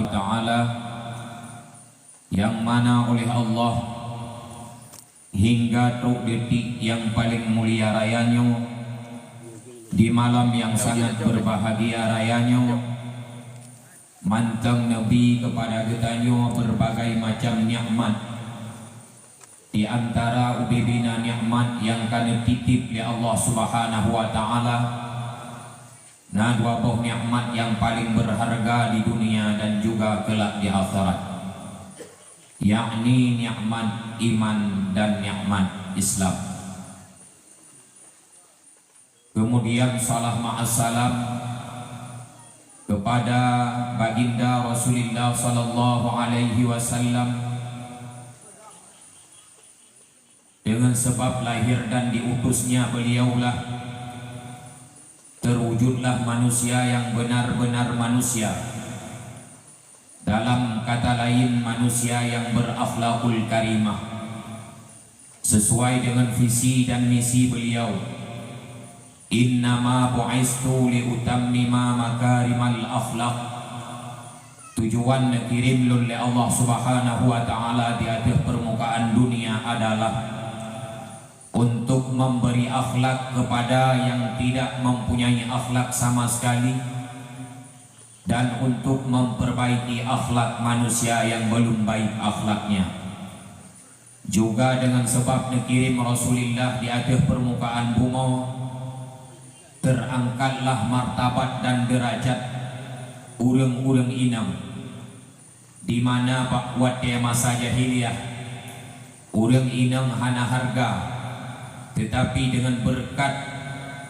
Ta'ala yang mana oleh Allah hingga truk detik yang paling mulia rayanya di malam yang sangat berbahagia rayanya mantang Nabi kepada kitanya berbagai macam nikmat. Di antara ubibina nikmat yang kana titip oleh Allah Subhanahu wa Ta'ala, nah dua buah nikmat yang paling berharga di dunia dan juga kelak di akhirat, yakni nikmat iman dan nikmat Islam. Kemudian salam ma'assalam kepada baginda Rasulullah sallallahu alaihi wasallam. Dengan sebab lahir dan diutusnya beliaulah terwujudlah manusia yang benar-benar manusia. Dalam kata lain, manusia yang berakhlakul karimah, sesuai dengan visi dan misi beliau. Innama bu'istu liutammima makarimal akhlak. Tujuan dikirim oleh Allah Subhanahu wa Ta'ala di atas permukaan dunia adalah untuk memberi akhlak kepada yang tidak mempunyai akhlak sama sekali, dan untuk memperbaiki akhlak manusia yang belum baik akhlaknya. Juga dengan sebab dikirim Rasulullah di atas permukaan bumi, terangkatlah martabat dan derajat urang-urang inam, di mana pada masa jahiliyah urang inam hana harga, tetapi dengan berkat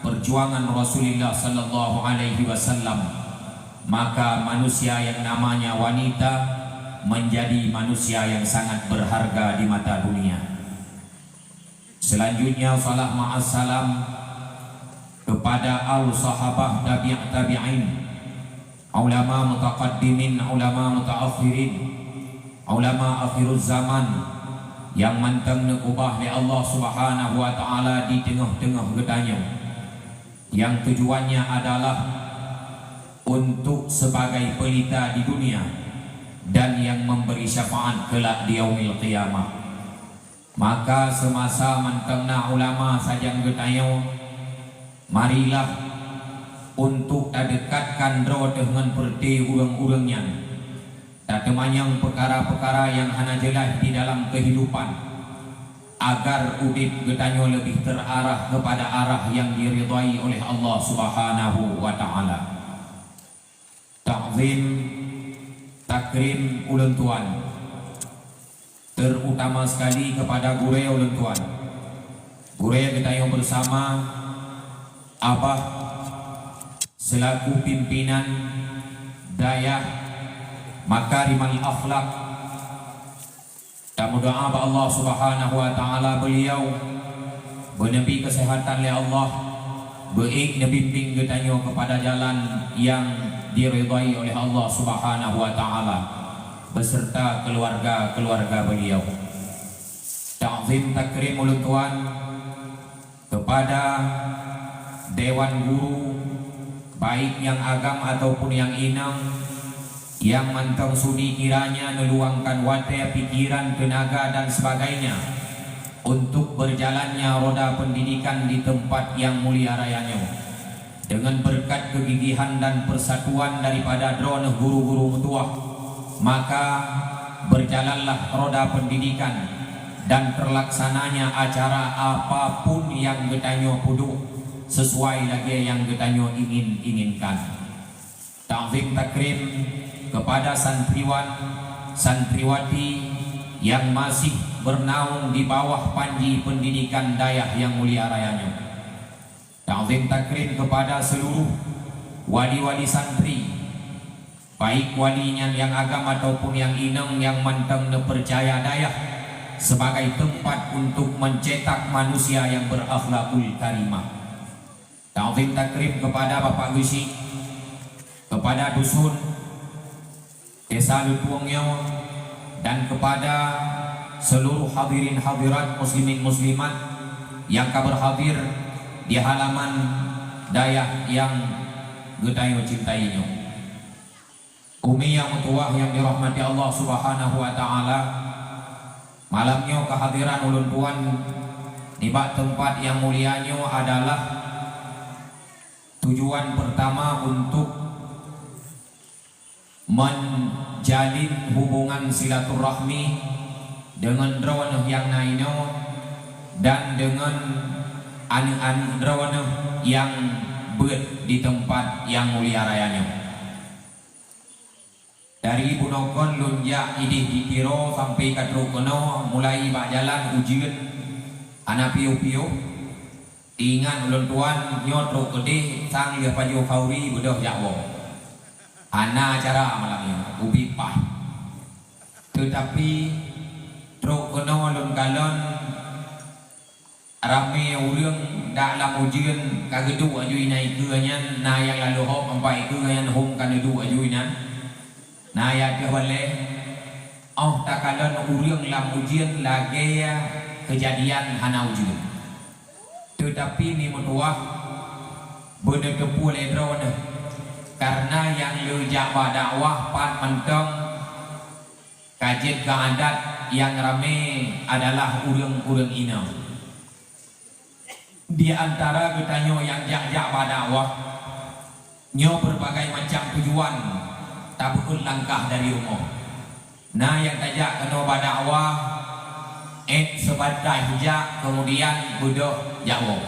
perjuangan Rasulullah sallallahu alaihi wasallam, maka manusia yang namanya wanita menjadi manusia yang sangat berharga di mata dunia. Selanjutnya salam ma'assalam kepada al-sahabah tabi'in, ulama mutaqaddimin, ulama mutaakhirin, ulama akhiruz zaman yang mantang nekubah oleh Allah Subhanahu wa Ta'ala di tengah-tengah getanya, yang tujuannya adalah untuk sebagai pelita di dunia dan yang memberi syafaat kelak di yaumil qiyamah. Maka semasa mantangna ulama saja getanya, marilah untuk dekatkan roh dengan perti urang-urangnya, tak temanyang perkara-perkara yang hana jelas di dalam kehidupan, agar udip getanyo lebih terarah kepada arah yang diridai oleh Allah Subhanahu wa Ta'ala. Ta'zim, takrim ulun tuan, terutama sekali kepada gure ulun tuan. Gure getanyo bersama Abah selaku pimpinan daya makarimal akhlak. Dan berdoa kepada Allah Subhanahu wa Ta'ala beliau bernebi kesehatan oleh Allah, baik nebimbing getanyo kepada jalan yang diridai oleh Allah Subhanahu wa Ta'ala beserta keluarga-keluarga beliau. Ta'zim takrim ulun tuan kepada dewan guru, baik yang agam ataupun yang inang, yang mantang sudi kiranya meluangkan waktu, pikiran, tenaga dan sebagainya untuk berjalannya roda pendidikan di tempat yang mulia rayanya. Dengan berkat kegigihan dan persatuan daripada drone guru-guru mutuah, maka berjalanlah roda pendidikan dan terlaksananya acara apapun yang getanyo pudu sesuai lagi yang getanyo inginkan. Ta'zim takrim kepada santriwan santriwati yang masih bernaung di bawah panji pendidikan dayah yang mulia rayanya. Ta'zim takrim kepada seluruh wali-wali santri, baik walinya yang agama ataupun yang inang, yang mantang percaya dayah sebagai tempat untuk mencetak manusia yang berakhlakul karimah. Ta'zim takrim kepada Bapak Gusi, kepada dusun Desa Lutuangnya, dan kepada seluruh hadirin hadirat muslimin muslimat yang berhadir di halaman dayah yang getayo cintainya. Umi yang tua yang dirahmati Allah Subhanahu wa taala, malamnya kehadiran ulun tuan di tempat yang mulianya adalah tujuan pertama untuk menjalin hubungan silaturahmi dengan drawana yang naino dan dengan anak-anak drawana yang ber di tempat yang mulia rayanya. Dari Bunokon lunjak idih di Piro sampai ke Trukono, mulai bak jalan ujian anak piu-piu ingat ulun tuan nyot Trukode sang lihat paju kauri budoh jakwo ana acara malamnya ubi pah. Tetapi Trukono ulun galon rame urang dalam ujian kagedu ajui naik keanya na yang lalu hop sampai keanya hom kagedu ajui nah ya dia boleh tak kalon urang lam ujian lagi kejadian hana ujian. Tetapi ni mutuah bener kepu ledron karena yang lejak dakwah pan mentong kajian keadat yang rame adalah urang-urang ina. Di antara getanyo yang jak-jak dakwah nyo berbagai macam tujuan tak berikut langkah dari rumah. Nah yang tajak kena dakwah sebagai hijak kemudian budak jawa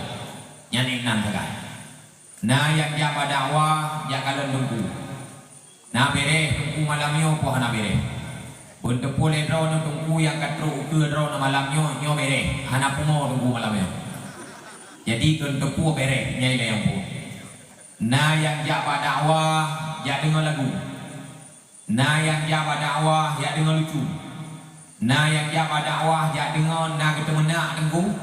yang enam sekali. Nah yang jak dakwah jak kalon tunggu. Nah bereh tunggu malamnya po hana bereh. Untuk boleh drone tunggu yang katru ke drone malamnya nyo bereh. Hana pumo tunggu malamnya. Jadi untuk po bereh nyai yang po. Nah yang jak dakwah jak dengar lagu. Nah yang jawab dakwah ya dengar lucu. Nah yang jawab dakwah ya dengar nak kita menak tengku.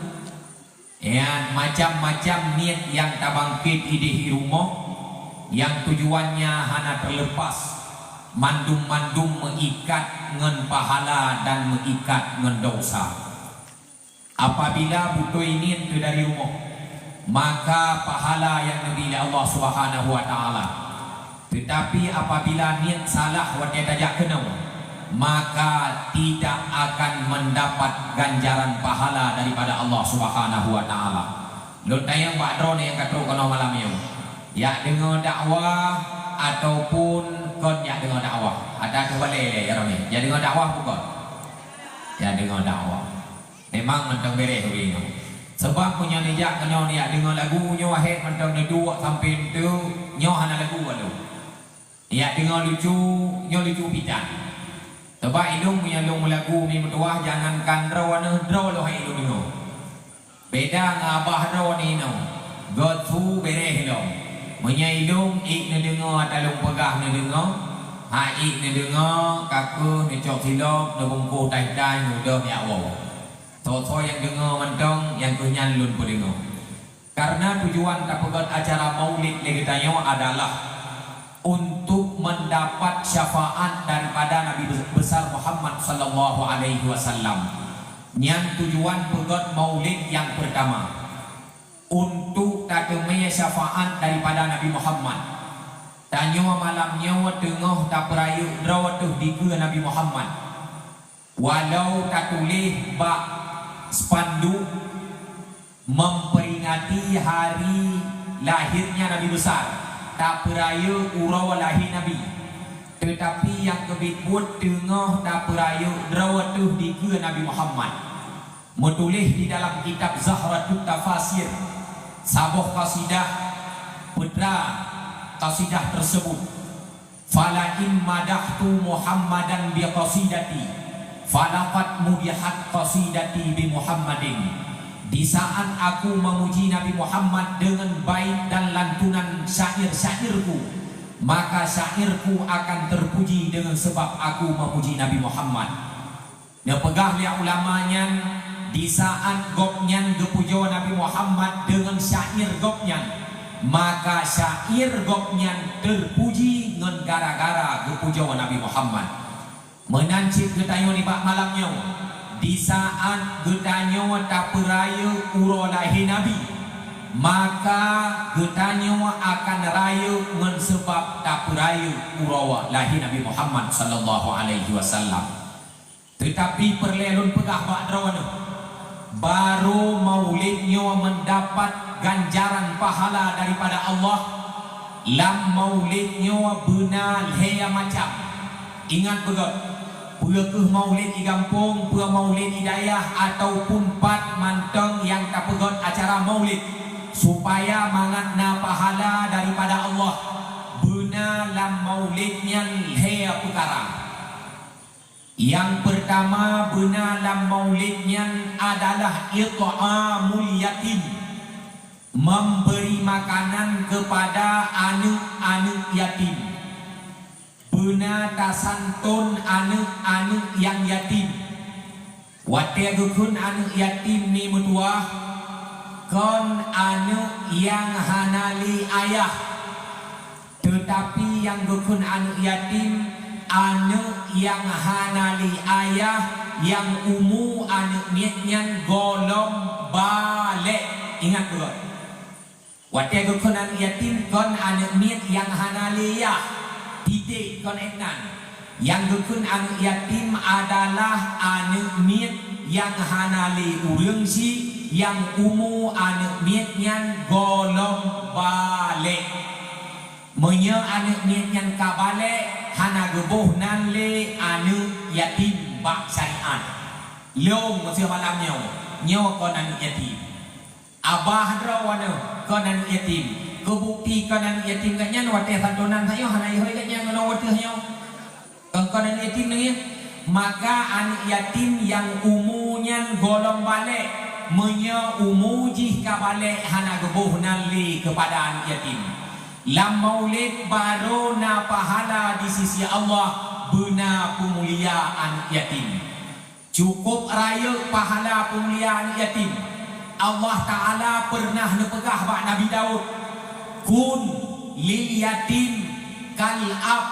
Ya macam-macam niat yang tabangkit ide di rumah yang tujuannya hanya terlepas mandum-mandum mengikat ngen pahala dan mengikat ngen dosa. Apabila butuh ini dari rumah, maka pahala yang diberi Allah Subhanahu wa taala. Tetapi apabila niat salah wadah tajak kena, maka tidak akan mendapat ganjaran pahala daripada Allah Subhanahu wa taala. Lu tayang Pak Drone yang kata kono malam ini. Ya dengar dakwah ataupun kon ya dengar dakwah. Ada boleh ya Rami. Ya dengar dakwah bukan? Ya dengar dakwah. Memang mentang bereh ini. Sebab punya nijak kena ya dengar lagu nyo ahet mentang dua sampai itu nyo hana lagu walau. Ya dengar lucu, nyo lucu pitan. Sebab ilung punya long lagu mi mutuah jangankan drawana draw lo hai ilung no. Beda ngabah draw ni no. God fu bereh lo. Punya ilung ik ne dengar talung pegah ne dengar. Ha ik ne dengar kaku ne cok silop ne bungku tai-tai mudah ya wow. So yang dengar mentong yang kunyan lun pun dengar. Karena tujuan tapegat acara maulid lagi tanya adalah untuk mendapat syafaat daripada Nabi besar Muhammad sallallahu alaihi wasallam. Yang tujuan pegot maulid yang pertama untuk takemnya syafaat daripada Nabi Muhammad. Tanya malamnya tengah tak perayu drawatuh di ke Nabi Muhammad. Walau tak tulis bak spanduk memperingati hari lahirnya Nabi besar. Tak peraya urau lahir Nabi. Tetapi yang kebitbut tengah tak peraya drawatuh di ke Nabi Muhammad. Menulis di dalam kitab Zahratut Tafasir sabuh qasidah putra qasidah tersebut. Fala in madahtu Muhammadan bi qasidati falaqad mudihat qasidati bi Muhammadin. Di saat aku memuji Nabi Muhammad dengan bait dan lantunan syair-syairku, maka syairku akan terpuji dengan sebab aku memuji Nabi Muhammad. Dia pegah lihat ulamanya di saat gopnyan gepujo Nabi Muhammad dengan syair gopnyan, maka syair gopnyan terpuji dengan gara-gara gepujo Nabi Muhammad. Menancip ketayo ni bak malamnya. Di saat getanyo tak peraya uro lahir Nabi, maka getanyo akan rayu ngan sebab tak rayu urawa lahir Nabi Muhammad sallallahu alaihi wasallam. Tetapi perlelun pegah badrawana baru maulidnya mendapat ganjaran pahala daripada Allah. Lam maulidnya benar hea macam. Ingat begot, pekeh maulid di kampung, pekeh maulid di dayah ataupun pat manteng yang tak pegot acara maulid supaya mangatna pahala daripada Allah. Benar lam maulidnya hea perkara. Yang pertama benar lam maulidnya adalah it'amul yatim, memberi makanan kepada anak-anak yatim. Benar tasantun anak-anak yang yatim. Wate gukun anak yatim ni mutua kon anak yang hanali ayah. Tetapi yang gukun anak yatim anak yang hanali ayah, yang anak niatnya golong balik. Ingat dulu, waktu gukun anak yatim kon anak niat yang hanali ayah, titik kon eknan. Yang gukun anak yatim adalah anak niat yang hanali urang si, yang anak niatnya golong balik. Menya anak niatnya kabalik hana gebuh nan le anu yatim bak syariat. Long masih malamnya nyawa kon anu yatim. Abah rawana kon anu yatim. Kebukti kon anu yatim katnya wate santunan sayo hana ihoi katnya ngono wate sayo. Kon anu yatim ni maka anak yatim yang umunya golong balik menya umuji kabalik hana gebuh nan le kepada anak yatim. Lam maulid baru na pahala di sisi Allah bena pemuliaan yatim. Cukup raya pahala pemuliaan yatim. Allah Ta'ala pernah nepegah bak Nabi Daud, kun lil yatim kal ab.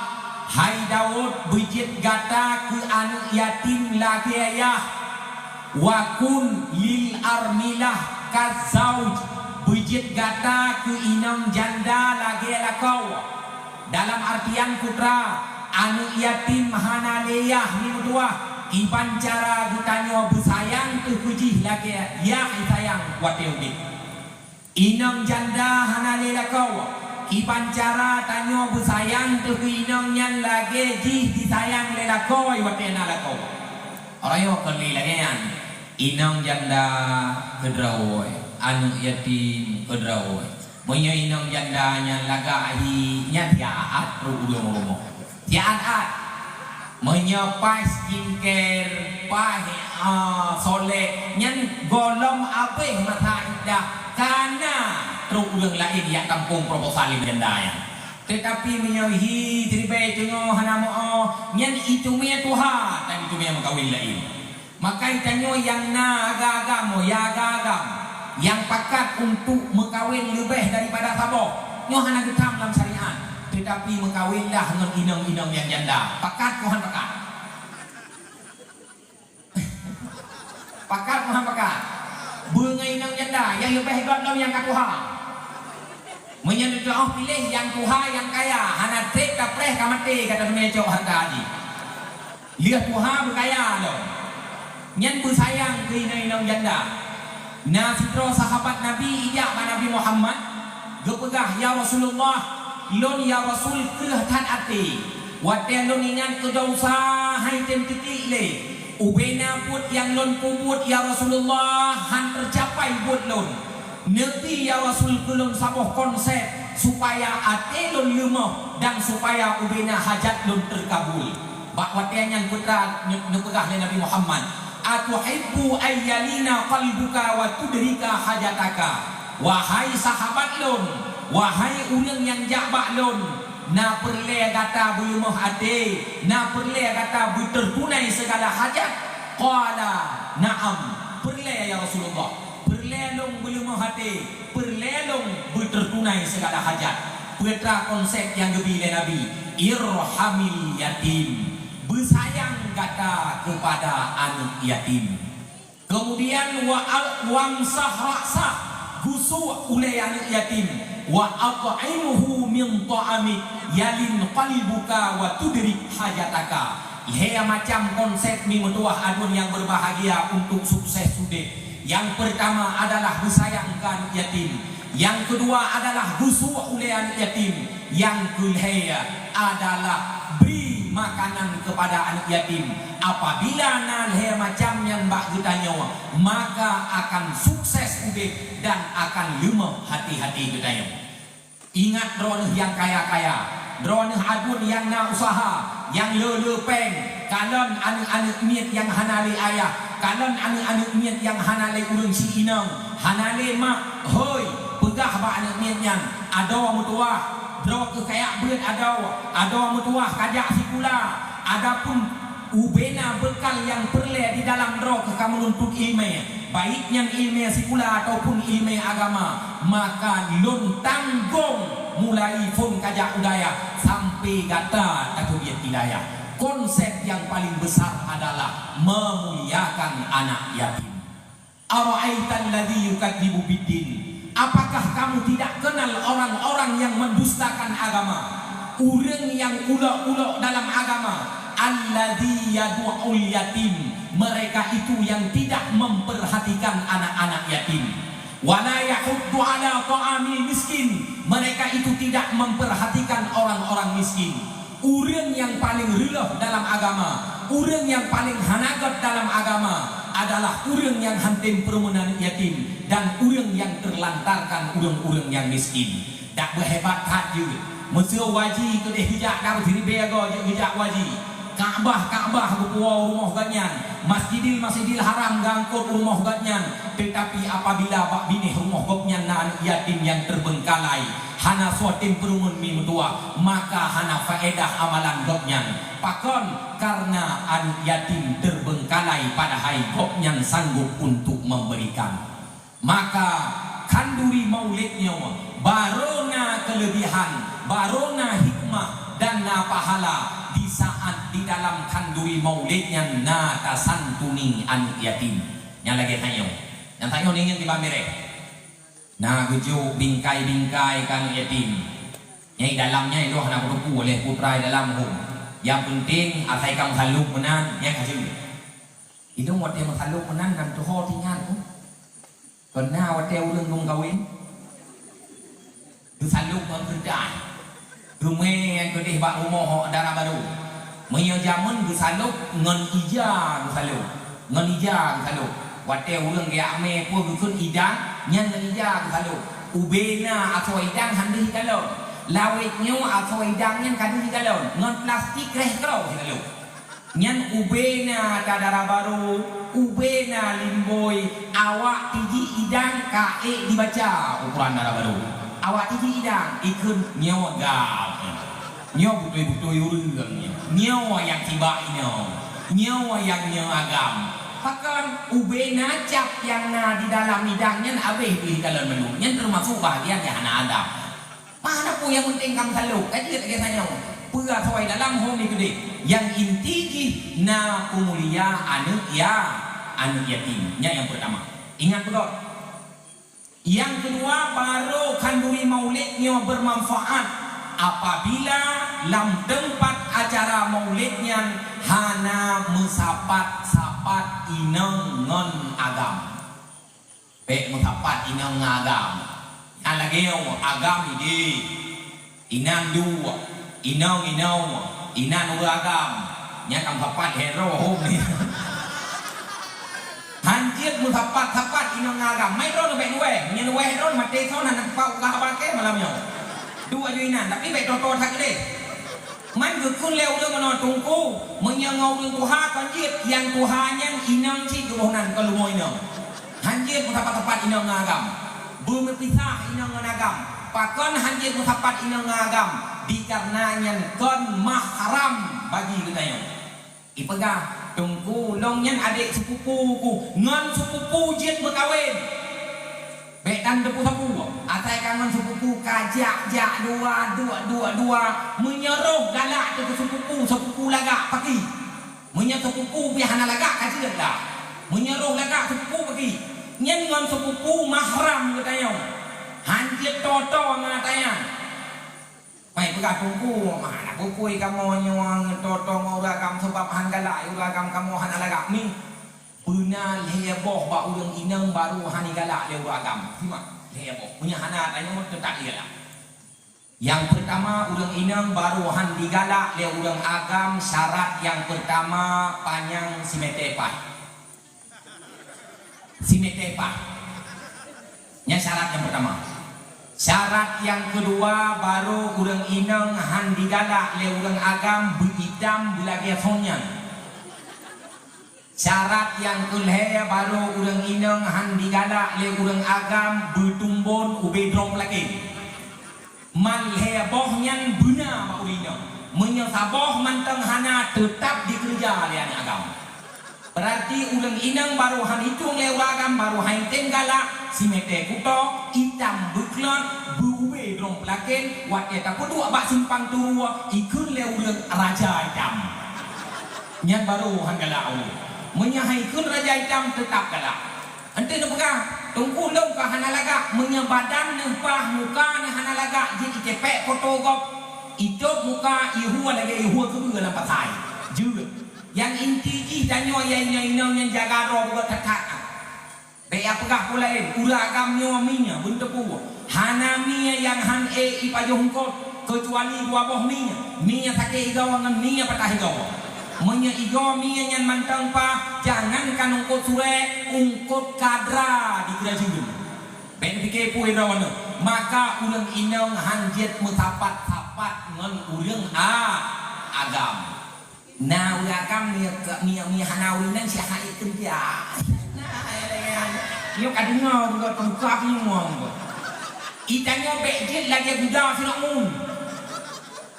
Hai Daud, bijit gata ke anak yatim lagi ayah. Wa kun lil armilah kazauj, bijit gata ke inang janda lagi lakau. Dalam artian putra anu yatim hana leyah ni dua iban cara gutanyo bersayang tu kujih lagi ya sayang wateubi. Inang janda hana lelakau iban cara tanyo bersayang tu ke inang nyan lagi jih disayang lelakau watena lakau. Orayo kali lagi inang janda kedrawoi anak yatim kedraw. Menya inang jandanya laga ahi nya tiaat ruudong romo. Tiaat menya pas skincare pahe soleh nyen golong apeh mata indah karena ruudong lain ya kampung proposal jandanya. Tetapi menya hi tribe tunyo hanamo nyen itu mia Tuhan dan itu mia makawin lain. Maka itanyo yang na agagamo ya agagam yang pakat untuk mengkawin lebih daripada sabok nyo hana getam dalam syariat. Tetapi mengkawinlah dengan inang-inang yang janda. Pakat Tuhan pakat. Pakat Tuhan pakat. Bengai inang janda yang lebih hebat dalam yang katuha. Menyendut pilih yang tuha yang kaya. Hana trik kapreh kamati kata dunia cok harga haji. Lihat tuha berkaya loh. Nyen bersayang ke inang-inang janda. Nah fitro sahabat Nabi ijak Nabi Muhammad gepegah ya Rasulullah lon ya Rasul kelihatan ati wate lon ingat kedausa hai tem titik le ubena put yang lon pubut ya Rasulullah han tercapai buat lon nanti ya Rasul belum saboh konsep supaya ate lon lemah dan supaya ubena hajat lon terkabul bak wate yang putra nepegah Nabi Muhammad. Atuhibbu ayyalina qalbuka wa tudrika hajataka. Wahai sahabat lon, wahai urang yang jabak lon, na perle kata belum hati, na perle kata tertunai segala hajat. Qala na'am, perle ya Rasulullah. Perle long belum hati, perle long tertunai segala hajat. Putra konsep yang gebile Nabi, irhamil yatim. Bersayang kata kepada anak yatim. Kemudian wa'al wamsah raksah, husu ulai anak yatim wa at'imuhu min ta'amik yalin qalbuka wa tudrik hajataka. Ia macam konsep mi mentuah adun yang berbahagia untuk sukses sudah. Yang pertama adalah bersayangkan yatim. Yang kedua adalah husu ulai anak yatim. Yang kedua adalah beri makanan kepada anak yatim. Apabila nalhe macam yang bak getanya, maka akan sukses udah dan akan lemah hati-hati getanya. Ingat droneh yang kaya-kaya, droneh adun yang na usaha, yang le-lepeng, kalon anak-anak miat yang hanale ayah, kalon anak-anak miat yang hanale urang si inang, hanale mak, hoi, pegah ba anak miat yang ada mutuah, dro kekaya beut ada mutuah kajak sikula, adapun ubena bekal yang perle di dalam roh kamu menuntut ilmu, baik yang ilmu sikula ataupun ilmu agama, maka lon tanggung mulai pun kajak udaya sampai gata atau dia hidayah. Konsep yang paling besar adalah memuliakan anak yatim. Ara'aital ladzi yukadzibu biddin. Apakah kamu tidak kenal orang-orang yang mendustakan agama? Orang yang ulok-ulok dalam agama, alladzi yad'ul yatim, mereka itu yang tidak memperhatikan anak-anak yatim. Wala yahuddu ala ta'amil miskin, mereka itu tidak memperhatikan orang-orang miskin. Orang yang paling relah dalam agama, orang yang paling hanagat dalam agama adalah orang yang hantim perumunan yatim dan orang yang terlantarkan orang-orang yang miskin. Tak berhebat hati Mesir waji ke deh hijak dah berdiri bego hijak waji. Ka'bah berpuau rumah ganyan, Masjidil Haram gangkut rumah ganyan. Tetapi apabila bak bini rumah ganyan na anak yatim yang terbengkalai, hana suatin perumun mi mentua, maka hana faedah amalan ganyan. Pakon karena anak yatim terbengkalai padahal ganyan sanggup untuk memberikan. Maka kanduri maulidnya barona kelebihan, barona hikmah dan na pahala di saat di dalam kanduri maulidnya na tasantuni anak yatim. Yang lagi tanya ingin tiba merek na gujuk bingkai-bingkai kan yatim. Yang dalamnya itu anak berku oleh putra dalam hum. Yang penting asai kamu haluk menan yang hasil. Itu waktu yang haluk menan dan tuh tinggal tu. Karena waktu ulang dong kawin. Tu haluk kan kerja. Rumah yang kedih bak rumah darah baru. Maya zaman gusaluk ngon ija gusaluk. Ngon ija gusaluk. Wate ulang dia ame pun gukun ida nyan ngon ija gusaluk. Ubena atau idang handi kalau. Lawetnya atau idangnya kadi kalau. Ngon plastik reh kalau kalau. Nyan ubena darah baru, ubena limboy, awak tiji idang kae dibaca ukuran darah baru. Awak tiji idang ikut nyawa gau. Nyawa betul-betul urungnya. Nyawa yang tiba nyawa yang nyagam. Bahkan ubena cap yang na di dalam idangnya abeh pilih kalau menu. Yang termasuk bahagian yang hana ada. Mana pun yang penting kamu selalu. Kajian tanya. Pura sawai dalam home ni gede. Yang inti na umulia anak yatimnya yang pertama. Ingat betul. Yang kedua baru kanduri maulidnya bermanfaat apabila dalam tempat acara maulidnya hana mesapat-sapat inang ngon agam. Baik mesapat inang agam. Yang lagi agam ini inang dua, inang agam. Yang kamu sapat hero home ni. Hanjir musapat-sapat inang agam. Mai ron baik dua, nyen dua ron mati son nak pau kahabat ke malamnya. Dua juinan tapi baik toto tak gede. Man gukun leu dah mana tungku menyangau dengan Tuhan kanjir yang Tuhan yang inang cik kebunan kalau mau inang. Hanjir musapat-sapat inang agam. Berpisah inang agam. Pakon hanjir musapat inang agam dikarenanya kon mahram bagi kita yang. Ipegah tungku longnya adik sepupuku ngan sepupu jet berkawin. Betan depu sapu, atai kangen sepupu kajak dua menyeruh galak ke sepupu lagak pagi. Menyeruh sepupu biar hana lagak kajian dah. Menyeruh lagak sepupu pagi. nyen ngon sepupu mahram katanya hanjit toto ngatanya mai pegat buku mana buku kamu nyuang toto nguragam sebab hanggala uragam kamu hanalaga mi beuna leboh ba urang inang baru hanigala le uragam simak leboh punya hana tanya mau tetap ialah yang pertama urang inang baru handigala le urang agam syarat yang pertama panjang simetepai yang syarat yang pertama. Syarat yang kedua baru urang inang handigala le urang agam beridam belagi sonyan. Syarat yang kedua baru urang inang handigala le urang agam betumbon ubedrong lagi. Man heboh nyan beuna ba urang. Menyesaboh manteng hana tetap dikerja le agam. Berarti urang inang baru han hitung le uragam baru hain tenggala simete kuto itam buklon buwe drong pelaken wat eta kudu abak simpang turua ikun le urang raja itam nyan baru han gala menyahai kun raja itam tetap gala ente ne pegang tungku lem ka hanalaga menya badan nempah muka ne hanalaga jadi cepek foto gop idop muka ihua lagi ihua ke dalam patai juga yang inti ji danyo yang jaga roh buat tekat be apakah pula uragam nyo minya bentepu hanamia yang han ipajongkot kecuali dua boh minya take igawangan minya patah igawa menya igawa minya nyan mantang pa jangankan ungkot sure ungkot kadra di kerajaan ben pikir pui rawana maka ulang inang hanjet mutapat-tapat ngan urang agam nah uragam mia hanawi nang sia hai kerja yo kadungo juga tengkap ni ngomong itanyo bejit lagi budak Firaun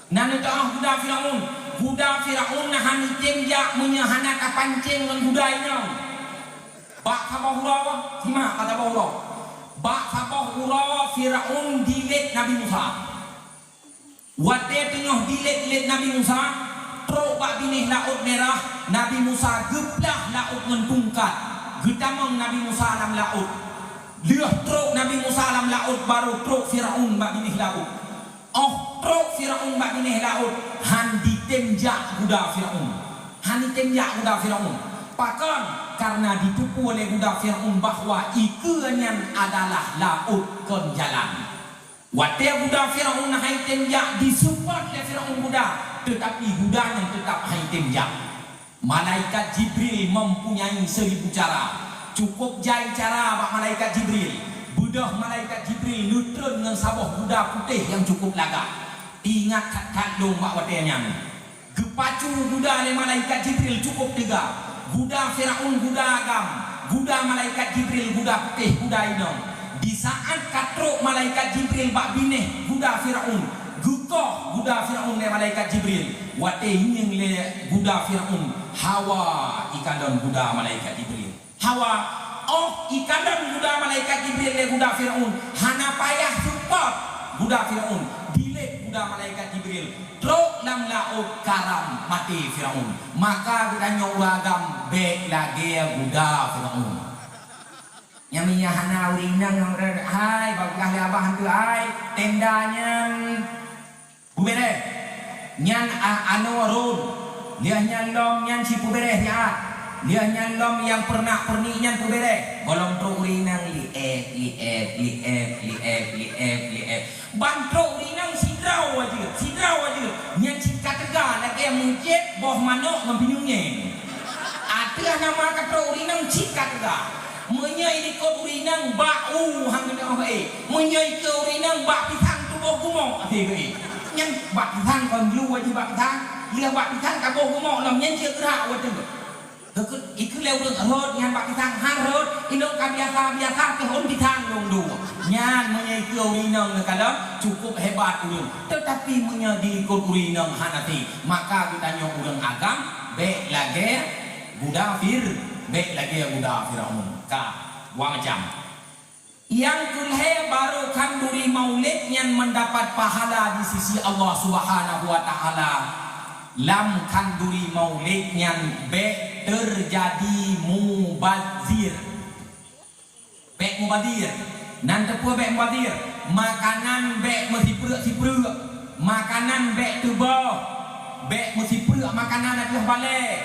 nanu taah budak Firaun nahan temja menyahana kapancing ngan budaynya bak sabah hurawa simak kata bahura bak sabah hurawa Firaun dilet Nabi Musa wate tengah dilet Nabi Musa trok bak binih laut merah Nabi Musa geblah laut ngan tungkat getamang Nabi Musa alam laut liah truk Nabi Musa alam laut baru truk Firaun bak binih laut truk Firaun bak binih laut han ditemjak budak Firaun pakon karena ditipu oleh budak Firaun bahwa ikannya adalah laut kon jalan wate budak Firaun hai temjak disupport oleh Firaun budak tetapi budaknya tetap hai temjak. Malaikat Jibril mempunyai 1000 cara. Cukup jai cara bak malaikat Jibril. Budak malaikat Jibril nutron dengan sabah budak putih yang cukup lagak. Ingat kat dong bak watenya. Gepacu budak le malaikat Jibril cukup 3. Budak Firaun budak agam. Budak malaikat Jibril budak putih budak inong. Di saat katruk malaikat Jibril bak bineh budak Firaun. Gukoh budak Firaun le malaikat Jibril wate hinyeng le budak Firaun Hawa ikandon budak malaikat Jibril Hawa ikandon budak malaikat Jibril le budak Firaun hana payah support budak Firaun dilek budak malaikat Jibril truk lam laut karam mati Firaun maka kita nyuragam bek lagi budak Firaun yang minyak hana urinang yang hai bagah le abah tu hai tendanya Pubere nyan anorun dia nyalom nyan si pubere ya dia nyalom yang pernah perni nyan pubere golong tro urinang lief bantro urinang sidraw aja nyan si katega lagi yang muncet boh manok mempinyungnya ada nama katro urinang si katega menyai di ko urinang bau hang kena menyai ke urinang bak pisang tubuh gumong ati nhân bạc thang còn lưu thì bạc thang lia bạc thang cả bộ của mọ làm nhân chưa cứ hạo vậy cứ ít cứ leo được hơn nhân bạc thang hang hơn in đâu cả bia tha cái hôn đi thang đồng đủ nyan menyai kau di nang kadang cukup hebat ulun tetapi menyadi kau di nang hanati maka kita nyok urang agam be lagi budak Firaun ka wa macam yang kulhe baru kanduri maulid yang mendapat pahala di sisi Allah Subhanahu wa taala lam kanduri maulid yang be terjadi mubazir bek mubadir. Nan tepua bek mubadir. Makanan bek mesti perut. Makanan bek tubuh. Bek mesti perut makanan adalah balik.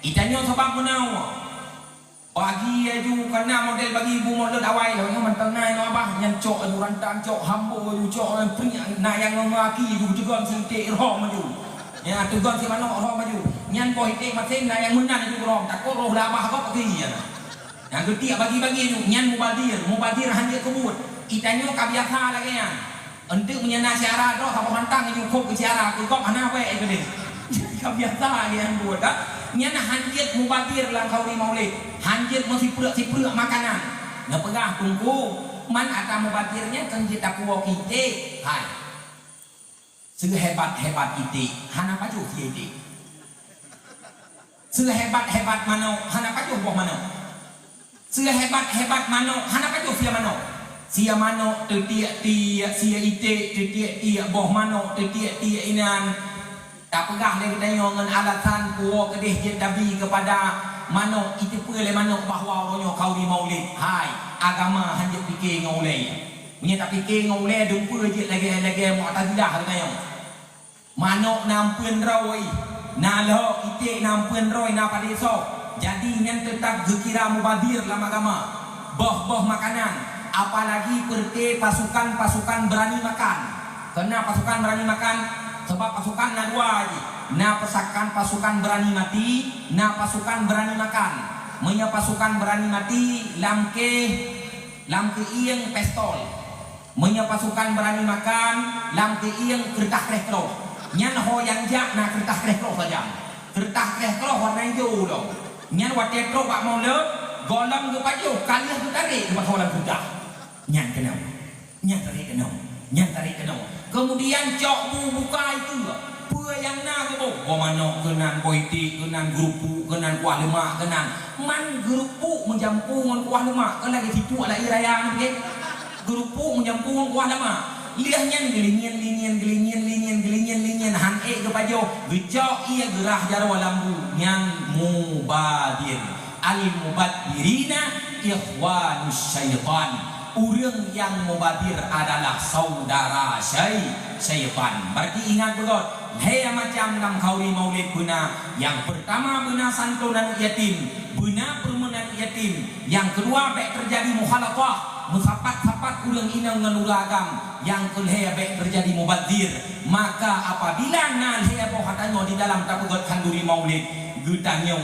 Itanya sebab menau. Bagi aju kena model bagi ibu model awai lah. Yang mentengai no abah. Yang cok aju rantan, cok hambo aju, cok peringat. Nah yang ngaki aju tegon sintik roh maju. Ya tegon si mana roh maju. Yang politik masing nah yang menang aju roh. Tak roh dah abah kau pergi ya. Yang ketiak bagi-bagi aju. Yang mubadir hanya kebut. Itanya kabiasa lagi ya. Untuk menyana syarat roh sama hantang aju kop ke syarat. Kau mana apa itu deh. Kabiasa lagi yang buat kan. Nyana hanjit mubadir lang kau ni maulid. Hanjit mesti pura makanan. Nak pegah tunggu. Man ada mubadirnya kan kita kuah kita. Hai. Sehebat-hebat kita. Hana paju kita. Sehebat-hebat mano. Hana paju buah mano. Sehebat-hebat mano. Hana paju sia mano. Sia mano tertiak-tiak. Sia ite tertiak-tiak. Buah mano tertiak-tiak inan. Tak pegah dia tanya dengan alasan kuah kedih jadabi kepada mano itu pula mano bahawa orangnya kau di maulid. Hai, agama hanya fikir ngaulai. Punya tak fikir ngaulai dumpa je lagi Mu'tazilah katanya. Mano nampun roi. Nalo ite nampun roi na pada esok. Jadi yang tetap gekira mubadir dalam agama. Boh makanan. Apalagi perti pasukan berani makan. Kena pasukan berani makan. Sebab pasukan na dua aja. Na pasukan berani mati, na pasukan berani makan. Punya pasukan berani mati lamke ieng pistol. Punya pasukan berani makan lamke ieng kertas krekro. Nyan ho yang jak na kertas krekro saja. Kertas krekro warna hijau loh. Nyan watetro pak mau le golam ke paju kalian tu tarik ke holam kertas. Nyan kenau. Nyan tarik kenau. Kemudian cok buka itu pua yang na ke bo mano kenan politik kenan grupu kenan kuah lemak kenan man grupu menjampu ngan kuah lemak kan lagi situ ala iraya ni grupu menjampu ngan kuah lemak liahnya gelingin han ke pajo gecok ia gerah jarwa lambu yang mubadir al mubadirina ikhwanus syaitan. Orang yang mubadir adalah saudara syaitan. Berarti ingat betul. Hei macam dalam kauli maulid guna. Yang pertama benar santunan yatim, benar permenan yatim. Yang kedua baik terjadi mukhalafah, musapat-sapat orang inang ngelulagam. Yang kedua baik terjadi mubadir. Maka apabila nal hei bohatannya di dalam tapugot kanduri maulid gutanya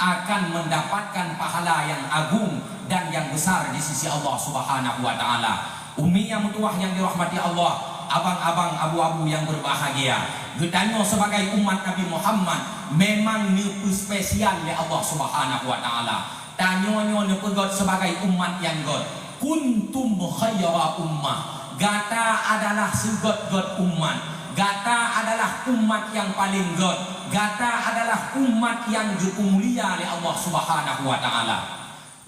akan mendapatkan pahala yang agung dan yang besar di sisi Allah Subhanahu wa taala. Umi yang mutuah yang dirahmati Allah, abang-abang abu-abu yang berbahagia. Gedanyo sebagai umat Nabi Muhammad memang nepu spesial oleh Allah Subhanahu wa taala. Tanyo nepegot sebagai umat yang god. Kuntum khayra ummah. Gata adalah segot-god umat. Gata adalah umat yang paling god. Gata adalah umat yang mulia oleh Allah Subhanahu wa taala.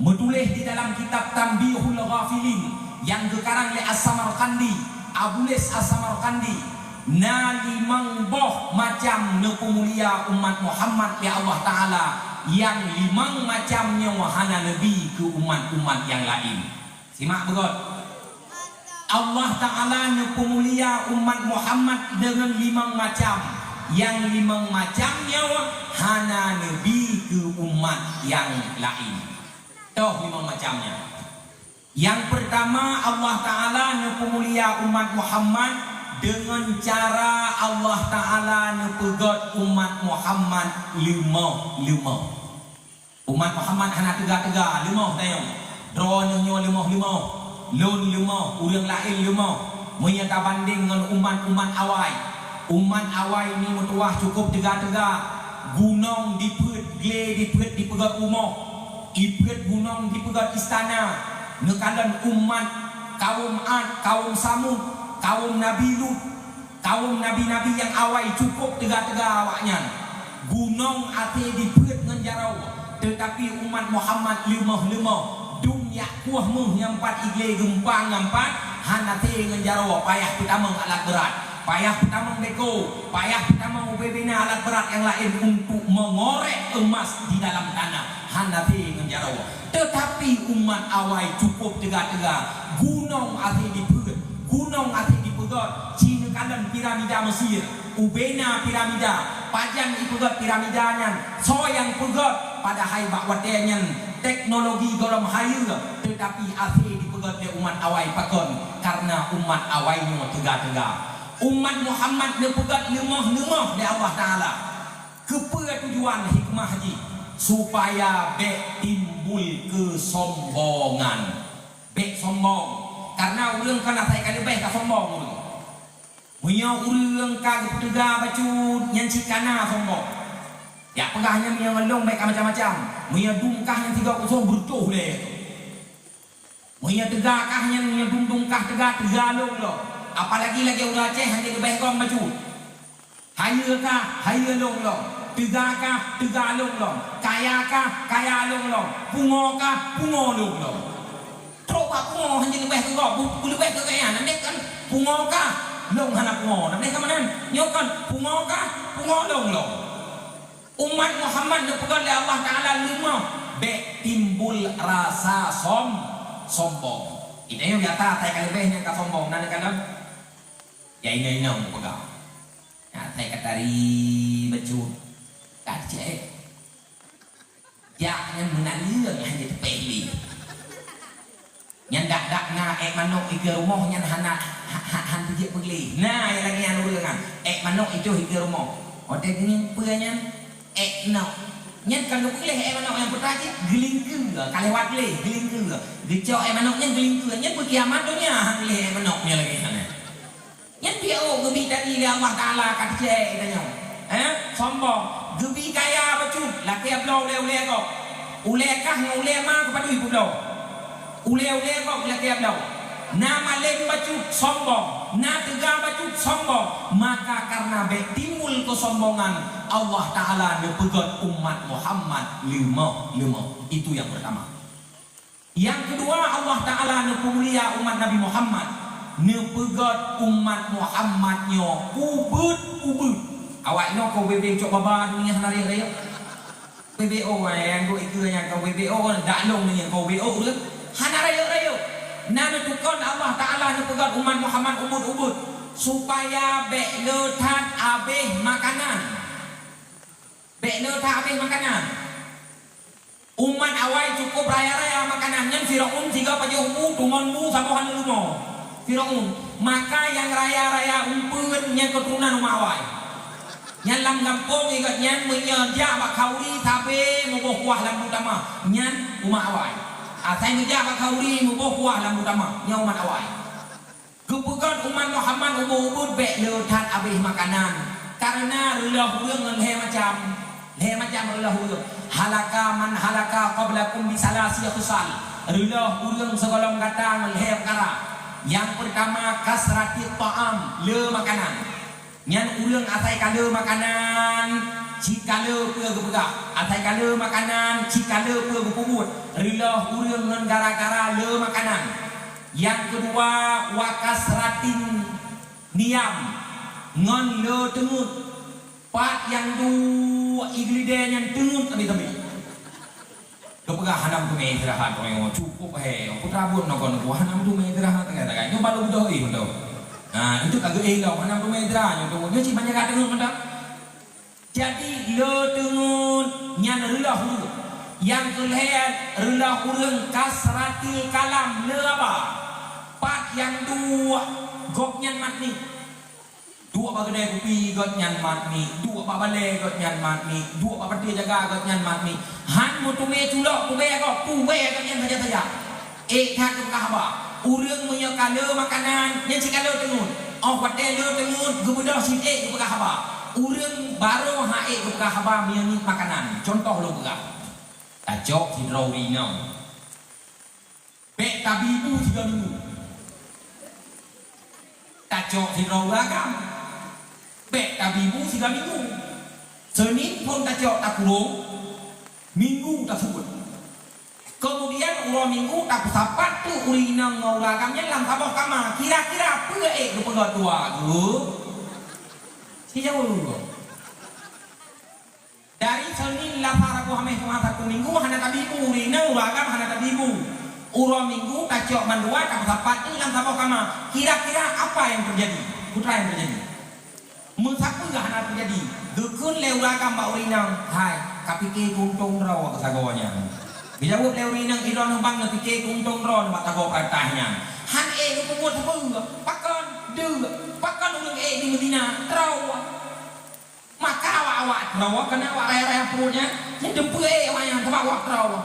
Menulis di dalam kitab Tanbihul Ghafilin yang dikarang oleh As-Samarqandi, Abulis As-Samarqandi, na limang boh macam mulia umat Muhammad oleh Allah taala yang limang macamnya wahana nabi ke umat-umat yang lain. Simak begot. Allah Ta'ala mulia umat Muhammad dengan limang macam. Yang limang macamnya hana nabi ke umat yang lain. Toh limang macamnya. Yang pertama Allah Ta'ala mulia umat Muhammad dengan cara Allah Ta'ala nepegot umat Muhammad lima. Umat Muhammad hana tegak-tegak lima tayong. Dronyo lima. Lon lima, orang lain lima. Menyata banding dengan umat-umat awai. Umat awai ni mutuah cukup tegak-tegak. Gunung dipet, gle dipet dipegat rumah. Ipet gunung dipegat istana. Nekalan umat kaum Ad, kaum Samud, kaum Nabi Lut, kaum nabi-nabi yang awai cukup tegak-tegak awaknya. Gunung ate dipet dengan jarau. Tetapi umat Muhammad lima. Dunia kuah muh yang empat igle gempang empat hanate dengan jarawa payah pertama alat berat payah pertama beko payah pertama bebena alat berat yang lain untuk mengorek emas di dalam tanah. Hanafi menjarawa. Tetapi umat awai cukup tegak-tegak. Gunung akhir dipegat, gunung akhir dipegat. Cina kanan piramida Mesir, ubena piramida, pajang ipegat piramidanya, soyang pegat pada hai bakwadenya teknologi golong hayu, tetapi akhir dipegat oleh umat awai pakon karena umat awainya tegak-tegak. Umat Muhammad dipegat lemah-lemah oleh Allah Ta'ala. Kepada tujuan hikmah haji supaya bek timbul kesombongan, bek sombong. Karena urang kana saya kali bek ka sombong urang. Punya urang ka ketega bacut yang cikana sombong. Ya pegahnya punya ngelong bek macam-macam. Punya dungkah yang 3 usung bertuh le. Punya tegakahnya punya dungkah tegak-tegak lo. Apalagi lagi udah Aceh hanya lebih gom baju. Haya long long. Tegakah tegak long long. Kaya long long. Pungokah pungo long long. Coba pungo hanya lebih gom. Lebih kekayaan. Nanti kan pungokah long hana pungo. Nanti kemanan nyokan pungokah pungo long long. Umat Muhammad dipegang oleh Allah Ta'ala lima. Bek timbul rasa sombong. Itu yang biasa saya kali lebih yang sombong. Nanti kan ya ini mau pegang. Nah, saya katari baju kacek. Jangan menalur hanya tepeli. Yang dak na manok ke rumah yang hana dia beli. Nah, yang lagi yang urangan. Manok itu ke rumah. Otak ini punya no. Yang kalau boleh manok yang pertama gelingkung ke kalewat le gelingkung ke. Dicok manoknya gelingkung. Yang berkiamat dunia boleh manoknya lagi sana. Yang dia gebi tadi dia Allah Ta'ala kacek tanya. Sombong. Gebi kaya baju. Laki ablau ule kau. Ule kah ule ma kepada ibu ablau. Ule kau laki ablau. Nama lem baju sombong. Na tegak baju sombong. Maka karena timbul kesombongan Allah Ta'ala nepegat umat Muhammad lima. Itu yang pertama. Yang kedua Allah Ta'ala nepemulia umat Nabi Muhammad. Nepegat umat Muhammadnya ubud. Awak no kau bebe cok baba dunia hari raya. BBO yang go ikutnya kau BBO dak long ni kau BBO le. Hana raya. Nana tukon Allah Ta'ala nepegat umat Muhammad ubud supaya bek letat abeh makanan. Bek letat abeh makanan. Umat awal cukup raya makanan. Yang Firaun 3 pajumu tumonmu sama han lumo. Firaun, maka yang raya umpun yang keturunan umat awal. Yang lam kampung ingat yang menyerja bakauri tapi mubuh kuah lam utama. Yang umat awal. Saya menyerja bakauri mubuh kuah lam utama. Yang umat awal. Kepegat umat Muhammad ubud bek letat habis makanan. Karena relah urang macam relah urang. Halaka man halaka qablakum bisalasi khusal. Relah urang segala kata meleh perkara. Yang pertama kasrati ta'am, le makanan. Yang urang asai kala makanan, cikala pe gepegah. Asai kala makanan, cikala pe gepubut. Relah urang ngan gara-gara le makanan. Yang kedua wakasratin niam, ngan le tengut. Pat yang dua igliden yang tengut tabi-tabi. Kepegah hanam tu me istirahat orang cukup aku terabun nak kau hanam tu me istirahat tengah-tengah. Nyo balu dah betul. Nah, itu kagak lau hanam tu me istirahat nyo tu. Nyo si banyak kat tengut mendak. Jadi le tengut nyan relah huru. Yang kelihat relah urang kasratil kalam le apa? Pat yang dua gok nyan matni. Dua bagadai kopi got nyan matni, dua babale got nyan matni, dua babati jaga got nyan matni. Han mu tu me culok tu be got nyan saja. Thak ke kahaba. Urang punya kala makanan yang si kala tengun. Hotel le tengun gebedah si ke kahaba. Urang baru hae ke kahaba punya ni makanan. Contoh lo berah. Tajok hidrau rinau. Bek tabibu 3 minggu. Tajok hidrau ragam. Bek tabibu 3 minggu. Senin pun tajok tak kurung. Minggu tak sebut. Kemudian ulang minggu tak sapat tu urinang ngauragamnya lang kabah kama. Kira-kira apa pegat dua tu? Si jauh dulu. uragam hana tabibu. Uro minggu kacok mandua tak sapat ini yang sama kama. Kira-kira apa yang terjadi? Putra yang terjadi. Mensapu enggak hana terjadi. Dukun le uragam ba urinang. Hai, kapike kuntung ro kesagawanya. Bijawab le urinang idon bang na pike kuntung ro ba tago katahnya. Han ku pumut pung pakon du pakon ulung di Medina trawa. Maka awak trawa kena awak raya perutnya. Yang dempu awak yang awak trawa.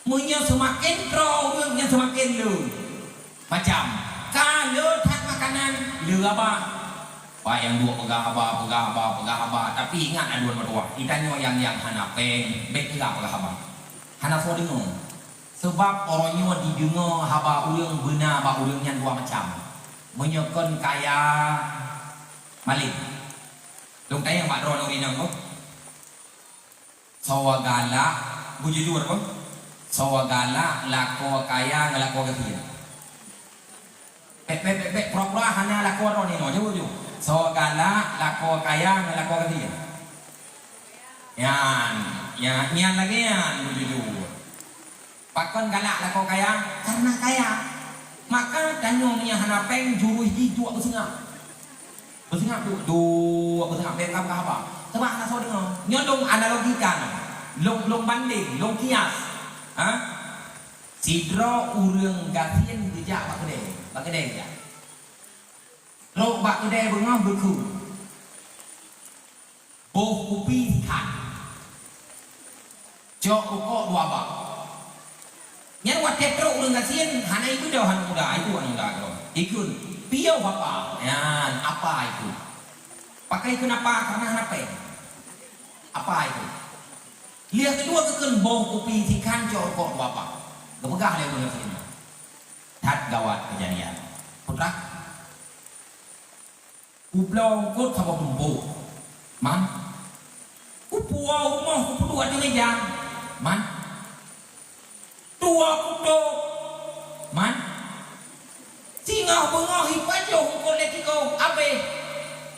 Munya semakin terorongnya semakin lu macam kalau tak makanan lu apa yang dua pegah apa tapi ingat aduan berdua ditanya yang hana peng baik pegah apa hana so dengar sebab orangnya didengar haba urang benar haba urang yang dua macam menyokon kaya malik dong kaya mak ron orang yang kok sawagala bujur kok sawagala lako kaya ngalako kaya pek pura-pura hanya lako ron ini aja bujur sawagala lako kaya ngalako kaya yan lagi yan bujur pakon galak lako kaya karena kaya maka tanyongnya hana peng juru hiji dua bersengap dua bersengap bengkap ke apa sebab hana so dengar nyodong analogikan long banding long kias sidro urang gasien dijak bak kedai ya. Lo bak kedai bengah beku. Boh kopi kan. Jok rokok dua bak. Nyan wat tetro urang gasien hana itu dah hana muda itu anu dah kau. Ikun piau apa? Yan apa itu? Pakai kenapa? Karena hana pe. Apa itu? Lihat kedua keken boh kopi sikan jok rokok dua bak. Gepegah dia urang gasien. Tat gawat kejadian. Putra Ublau kot sama bumbu Man Upuau rumah upudua di meja Man Tua kudo Man Singa bengah hipajo kolekiko abe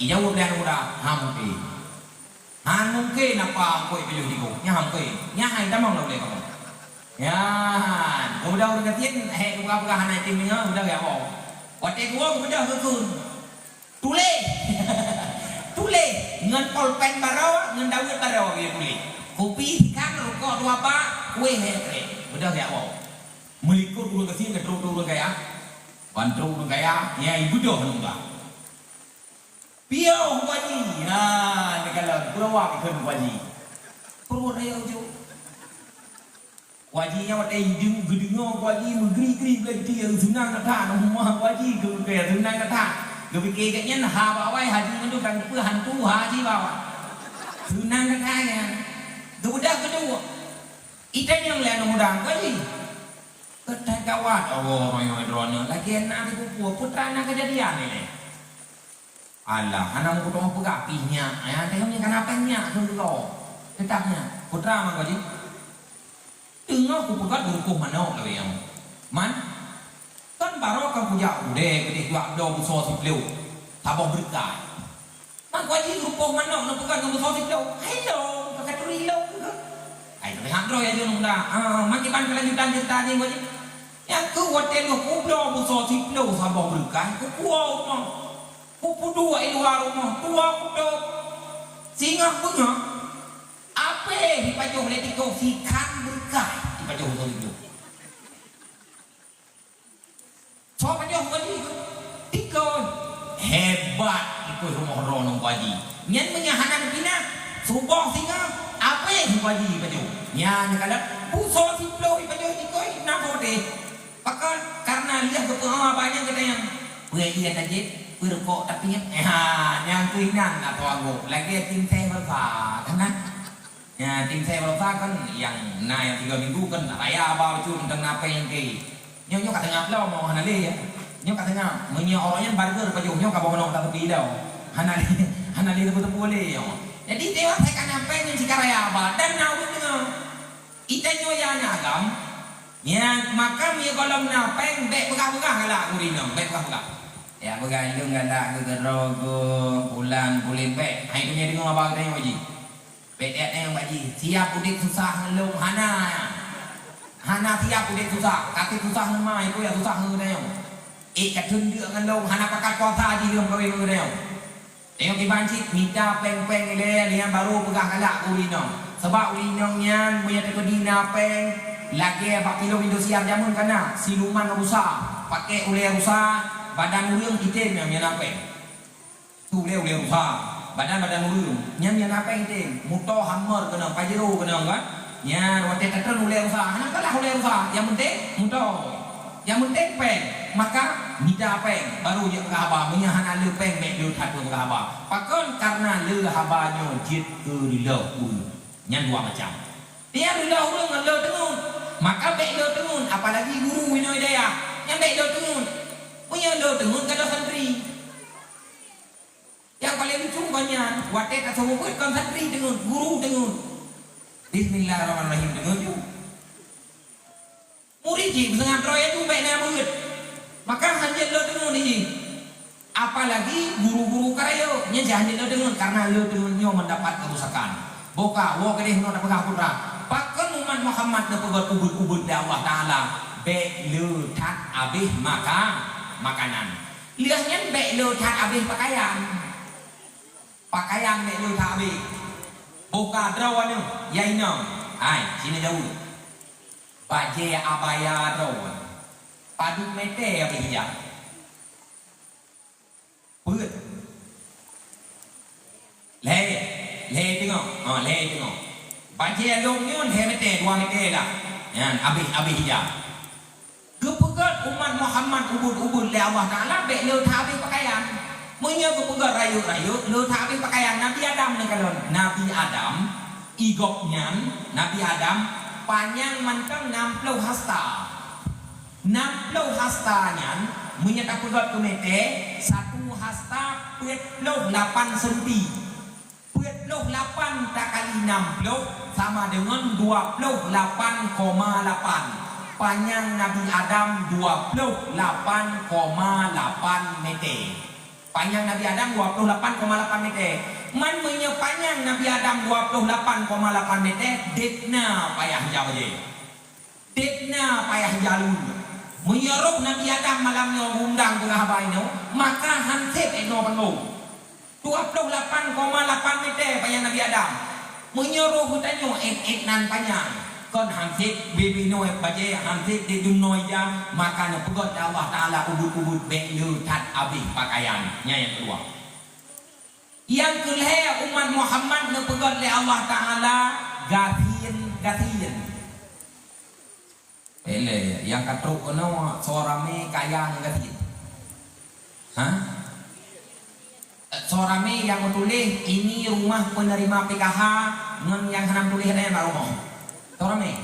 Ijawab dan udah hamke Hamke napa koi pejuh diko Nya hamke Nya hai tamang lau leko Ya udah gatiin buka hana tim nya udah ya mau wate gua udah kekun tule ngan polpen barawa ngan dawet barawa dia tule kopi kan rokok dua pak kue hekre udah ya mau melikut urang kasih ngadro urang kaya bantu urang kaya ya ibu doh nungga piau waji nah negala purawak ikut waji perut ayo jo wajinya wat jeng gedingo waji megeri-geri belati yang senang kata rumah waji ke kaya senang kata ke pikir katnya ha bawai haji itu kan pe hantu haji bawa senang katanya kemudian kedua ikan yang lain mudah waji kedah kawat Allah royo drone lagi enak di buku putra anak kejadian ini alah anak muda pegapinya ya tengoknya kenapanya dulu tetapnya putra mang waji tengah aku pegat berukuh mana kau yang man kan baru kan punya udah gede dua dua besar siplu tabung berkah man kau aja berukuh mana nak pegat besar siplu hello pakai turilo ay tapi handro ya dia nunda makipan kelanjutan cerita ni kau aja yang tu hotel aku dua besar siplu tabung berkah aku kuau mah aku dua luar rumah dua kudo singa punya apa hipajo letiko sikan berkah hipajo itu so pajo wali tiko hebat itu rumah rono wali nyan menyahanan pina subong singa apa hipajo hipajo nyan kalau puso siplo hipajo tiko nabote pakal karena lihat betul banyak kita yang dia aja berkok tapi yang tuinan atau aku lagi tim saya berapa kan ya tim saya berapa kan yang yang 3 minggu kan raya apa itu tentang apa yang ke nyok kata ngap lo mau hanale ya nyok kata ngap menyo orangnya burger paju nyok kamu mau tak tepi dah hanale itu betul boleh ya jadi dewa saya kan apa yang si raya apa dan nawi dengan itanyo yang agam ya maka mi kolom napeng bek bekah-bekah lah urinong bek bekah ya begailung gala gegerogo bulan bulin bek hai punya dengar apa katanya waji bek yang waji siap udik susah ngelung hana hana tiap udah susah kaki susah mai ku ya susah ngedeo kat dia ngan long hana pakat kuasa di dalam kawin ngedeo tengok iban cik minta peng-peng dia baru pegang kalak ulino sebab ulinonya punya tekadina peng lagi pak kilo Indosiar jamun kana siluman rusak pakai ule rusak badan ulung kita yang peng tu ule rusak badan ulung yang peng itu motor Hummer kena Pajero kena kan nya waktu kata ule rusak hana kalah ule rusak yang penting motor yang penting peng maka minta peng baru je ke haba punya hana le peng mek le that ke haba pakon karena le habanya jit ke rilau nya dua macam dia rilau dengan le tengun maka mek le tengun apalagi guru Wino Hidayah yang mek le tengun punya le tengun kada santri yang paling lucu banyak waktu tak semua kan santri tengun guru tengun Bismillahirrahmanirrahim tengun tu murid je setengah proyek tu baik nak murid maka hanya lo dengar ni apalagi guru-guru karya nya jangan lo dengar karena lo dengarnya mendapat kerusakan boka wo kedeh no dapat putra pakon umat Muhammad na pegot ubud-ubud da Allah taala be lo tat abih maka makanan liahnya be lo tat abih pakaian be lo tat abih boka drawane yaina ai sini jauh baje abaya drawan padu mete apa hijab put le tengok le tengok baje long nyon he mete dua mete lah yan habis hijab kepegat umat Muhammad ubud le Allah taala be le thabis pakaian munya kepegat rayu le thabis pakaian Nabi Adam ni kalon Nabi Adam igoknya Nabi Adam panjang mantang 60 hasta 60 hastanya menyatakan pegat ke mete satu hasta 48 senti 48 tak kali 60 sama dengan 28,8 panjang Nabi Adam 28,8 meter panjang Nabi Adam 28,8 meter man punya panjang Nabi Adam 28,8 meter dekna payah jauh je dekna payah jalur menyuruh Nabi Adam malamnya undang ke habai no maka hansip eno penuh 28,8 meter panjang Nabi Adam menyuruh hutanya nan panjang kon hansip bibi no baje hansip di dunia ya maka no pegot Allah taala ubud belu tat abih pakaian nya yang kedua yang kelih umat Muhammad no pegot le Allah taala gatin ele yang katruk no sorame kayang gatin sorame yang tulis ini rumah penerima PKH dengan yang henam tulis ada yang rumah sorame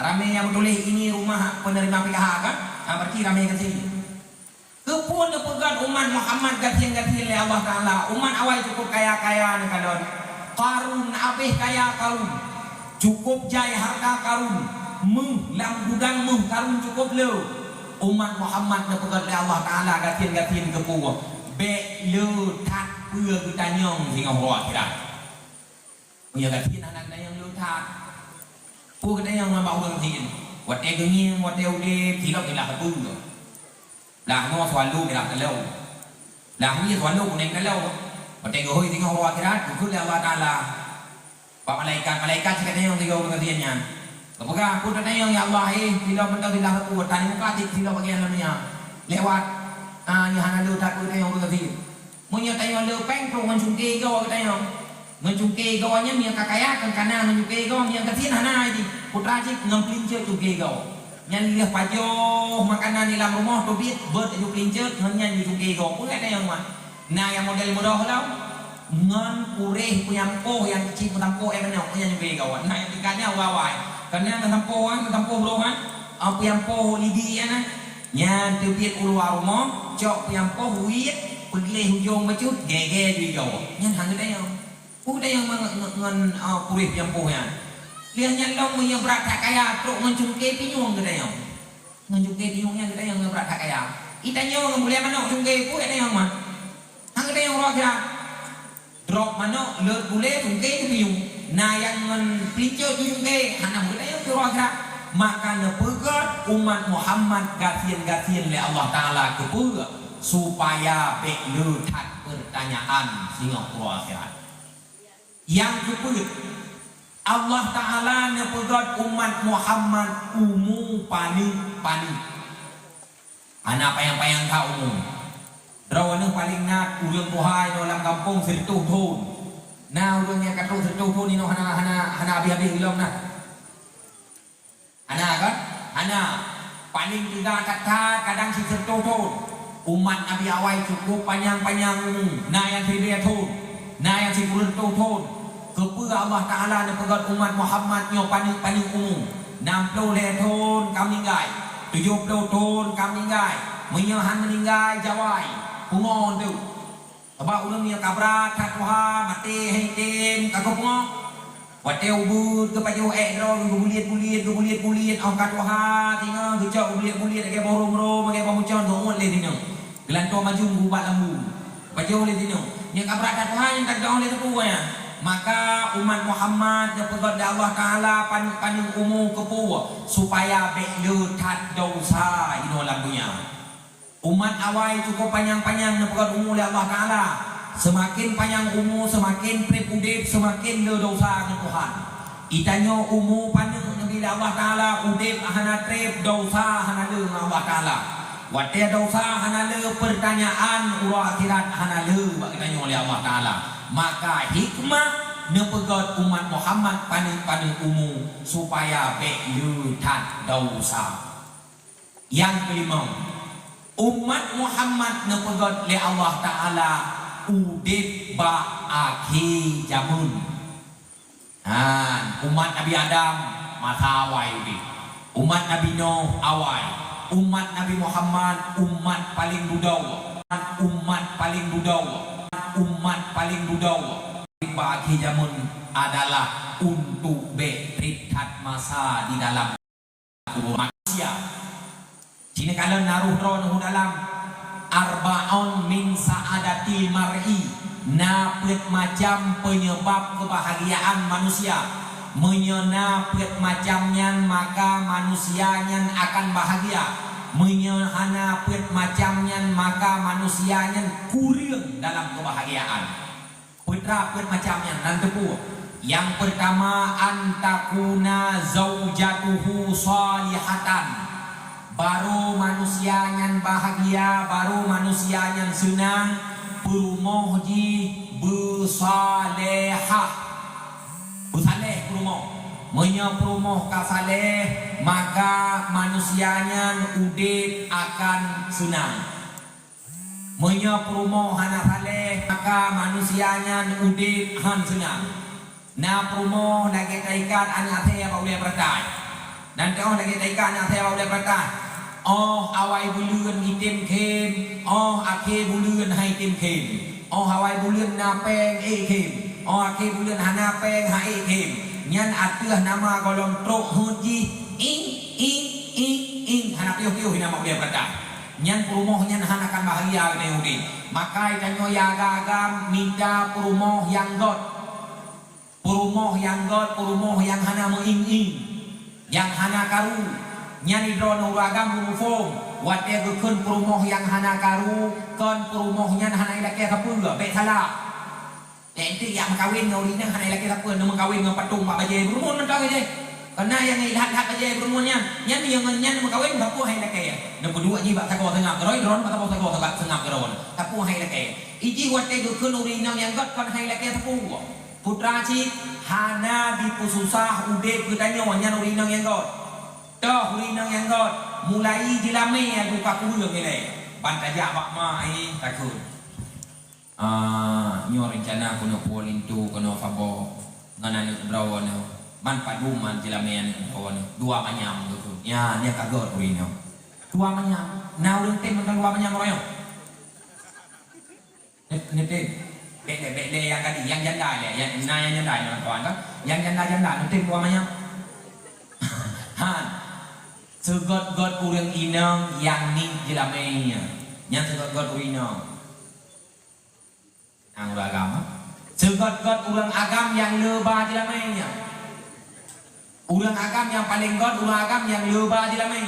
rame yang tulis ini rumah penerima PKH kan berarti rame ke sini kepun pegat umat Muhammad gatin le Allah taala umat awal cukup kaya ni kalon karun abih kaya karun cukup jai harta karun lam gudang karun cukup le umat Muhammad na pegat le Allah taala gatin kepu be le tat pưa kita nyong hingga hoa kira punya gatin anak yang le tat pu kita yang mau gatin wat e gengin wat e ude tilok ila kepu lah no swalu ila kalau lah ni swalu kuning kalau wat e gohoi hingga hoa kira ku le Allah taala pak malaikat kita yang tiga gatinnya Apakah aku tanya yang ya Allah tidak mental tidak aku tanya muka tidak bagian namanya lewat ni hana lu tak aku tanya orang kafir munya tanya lu peng pro mencungki kau tanya mencungki kau nya mia kakaya kan kana mencungki kau mia kafir hana ini putra cik ngemplincer cungki kau nyan lihat pajo makanan di dalam rumah tu bit ber tu plincer nyan cungki kau pun ada yang mah nah yang model mudah lah ngan pureh punya poh yang kecil putampo yang kena punya cungki kau nah yang tingkatnya wawai karena ketampo bro kan apa yang poh lidi ya kan nya tiup keluar rumah cok yang poh wit pergi hujung bacut gege juga nya hang ada yang ngan purih yang poh ya lihatnya long yang berat kaya truk mencungke pinyung ada yang mencungke pinyungnya ada yang berat kaya itanya yang boleh mana cungke pu ada yang mah hang ada yang roh ya drop mana lut boleh cungke pinyung nah yang pelinco jujung ke hana muda yang roh gerak maka nepegat umat Muhammad gatian-gatian oleh Allah Ta'ala kepura supaya bekletat pertanyaan sehingga kurang akhirat. Yang kepura Allah Ta'ala nepegat umat Muhammad umum pani anak payang-payang kau umum Drawana paling nak ulang tuhai dalam kampung sertuh thun. Nah ulangnya kata sertuh thun ini hana habis-habis ulang nah. Hana kan? Hana paling tiga kata kadang si sertuh thun. Umat Nabi awal cukup panjang-panjang nah yang tidak thun. Nah yang si sertuh thun. Kepada Allah Ta'ala dan pegat umat Muhammad nyo paling umum. 60 thun kami ngai. 70 thun kami ngai. Menyahan meninggal jawai. Pungon tu. Sebab ulang ni kabra tatwa mati haitin kakopong. Wate ubud ke paju ro buliet au katwa tinga gejak buliet ke borong ke pamucon ngomong le tinga. Gelanto maju ngubat lambu. Paju le tinga. Ni kabra tatwa yang tak dong le tu ya. Maka umat Muhammad yang pegat Allah Ta'ala paling umum kepuwa supaya bekletat dosa di dalam dunia. Umat awal cukup panjang-panjang nepegat umur oleh Allah Ta'ala. Semakin panjang umur, semakin prepudip, semakin le dosa dengan Tuhan. Itanya umur panjang bila Allah Ta'ala udip hana trip dosa hana le dengan Allah Ta'ala. Watia dosa hana le pertanyaan urah akhirat hana le bagitanya oleh Allah Ta'ala. Maka hikmah nepegat umat Muhammad paling umur supaya bekletat dosa. Yang kelima, umat Muhammad nepegat oleh Allah Ta'ala udip ba akhir zaman. Umat Nabi Adam masa awal udip. Umat Nabi Nuh awal. Umat Nabi Muhammad umat paling budau. Umat paling budau. Umat paling budau. Ba akhir zaman adalah untuk bekletat masa di dalam manusia. Sini kalau naruh roh dalam arba'un min sa'adatil mar'i, napet macam penyebab kebahagiaan manusia. Menyenapet macamnya maka manusianya akan bahagia. Menyenapet macamnya maka manusianya kurang dalam kebahagiaan. Petrapet macamnya nanti pun. Yang pertama antakuna zaujatuhu salihatan. Baru manusia yang bahagia, baru manusia yang senang, perumoh ji bersalehah, bersaleh perumoh, menyeperumoh kasaleh, maka manusianya udip akan senang. Menyeperumoh hana saleh, maka manusianya udip han senang. Na perumoh lagi taikat anak saya boleh bertai. Dan kau lagi taikat anak saya boleh bertai. Oh awai bulan hitim kem, oh akhir bulan hai tim kem, oh awai bulan napeng kem, oh akhir bulan hanapeng hai kem. Nyan atuh nama golong truk huji ing hanap piuh nama dia berkah. Nyan perumoh nyan hanakan bahagia kena Yahudi. Maka ikanyo yaga minta perumoh yang god, perumoh yang god, perumoh yang hana meing yang hana karu. Nyani drone uragam mufong wate gekun perumoh yang hana karu kon perumohnya hana ilake kapul be salah enti yang kawin ngawinnya hana ilake kapul nang kawin ngam patung pak baje berumun mentang aja karena yang ilhat baje berumunnya nyani yang nyan kawin kapu hai lake nang kedua ji bak sago tengah geroi drone bak sago tengah geron kapu hai lake iji wate gekun urinang yang got kon hai lake kapu putra ci hana dipususah ude gedanyo nyan urinang yang got dah hurinang yang god mulai dilame buka kulo ngene bantaya bak mai takut nyo rencana kuno polintu kuno fabo ngana ni brawono man paduman dilame ni kawan dua manyam gitu ya dia kagor hurinang dua manyam na ulun tem tentang dua manyam royo nete bele yang tadi yang janda le yang janda kawan kan yang janda nete dua manyam segot-got urang inang yang ni jelamenya. Yang segot-got urang agama. Segot-got urang agam yang lebah jelamenya. Urang agam yang paling god, urang agam yang leba jelamai.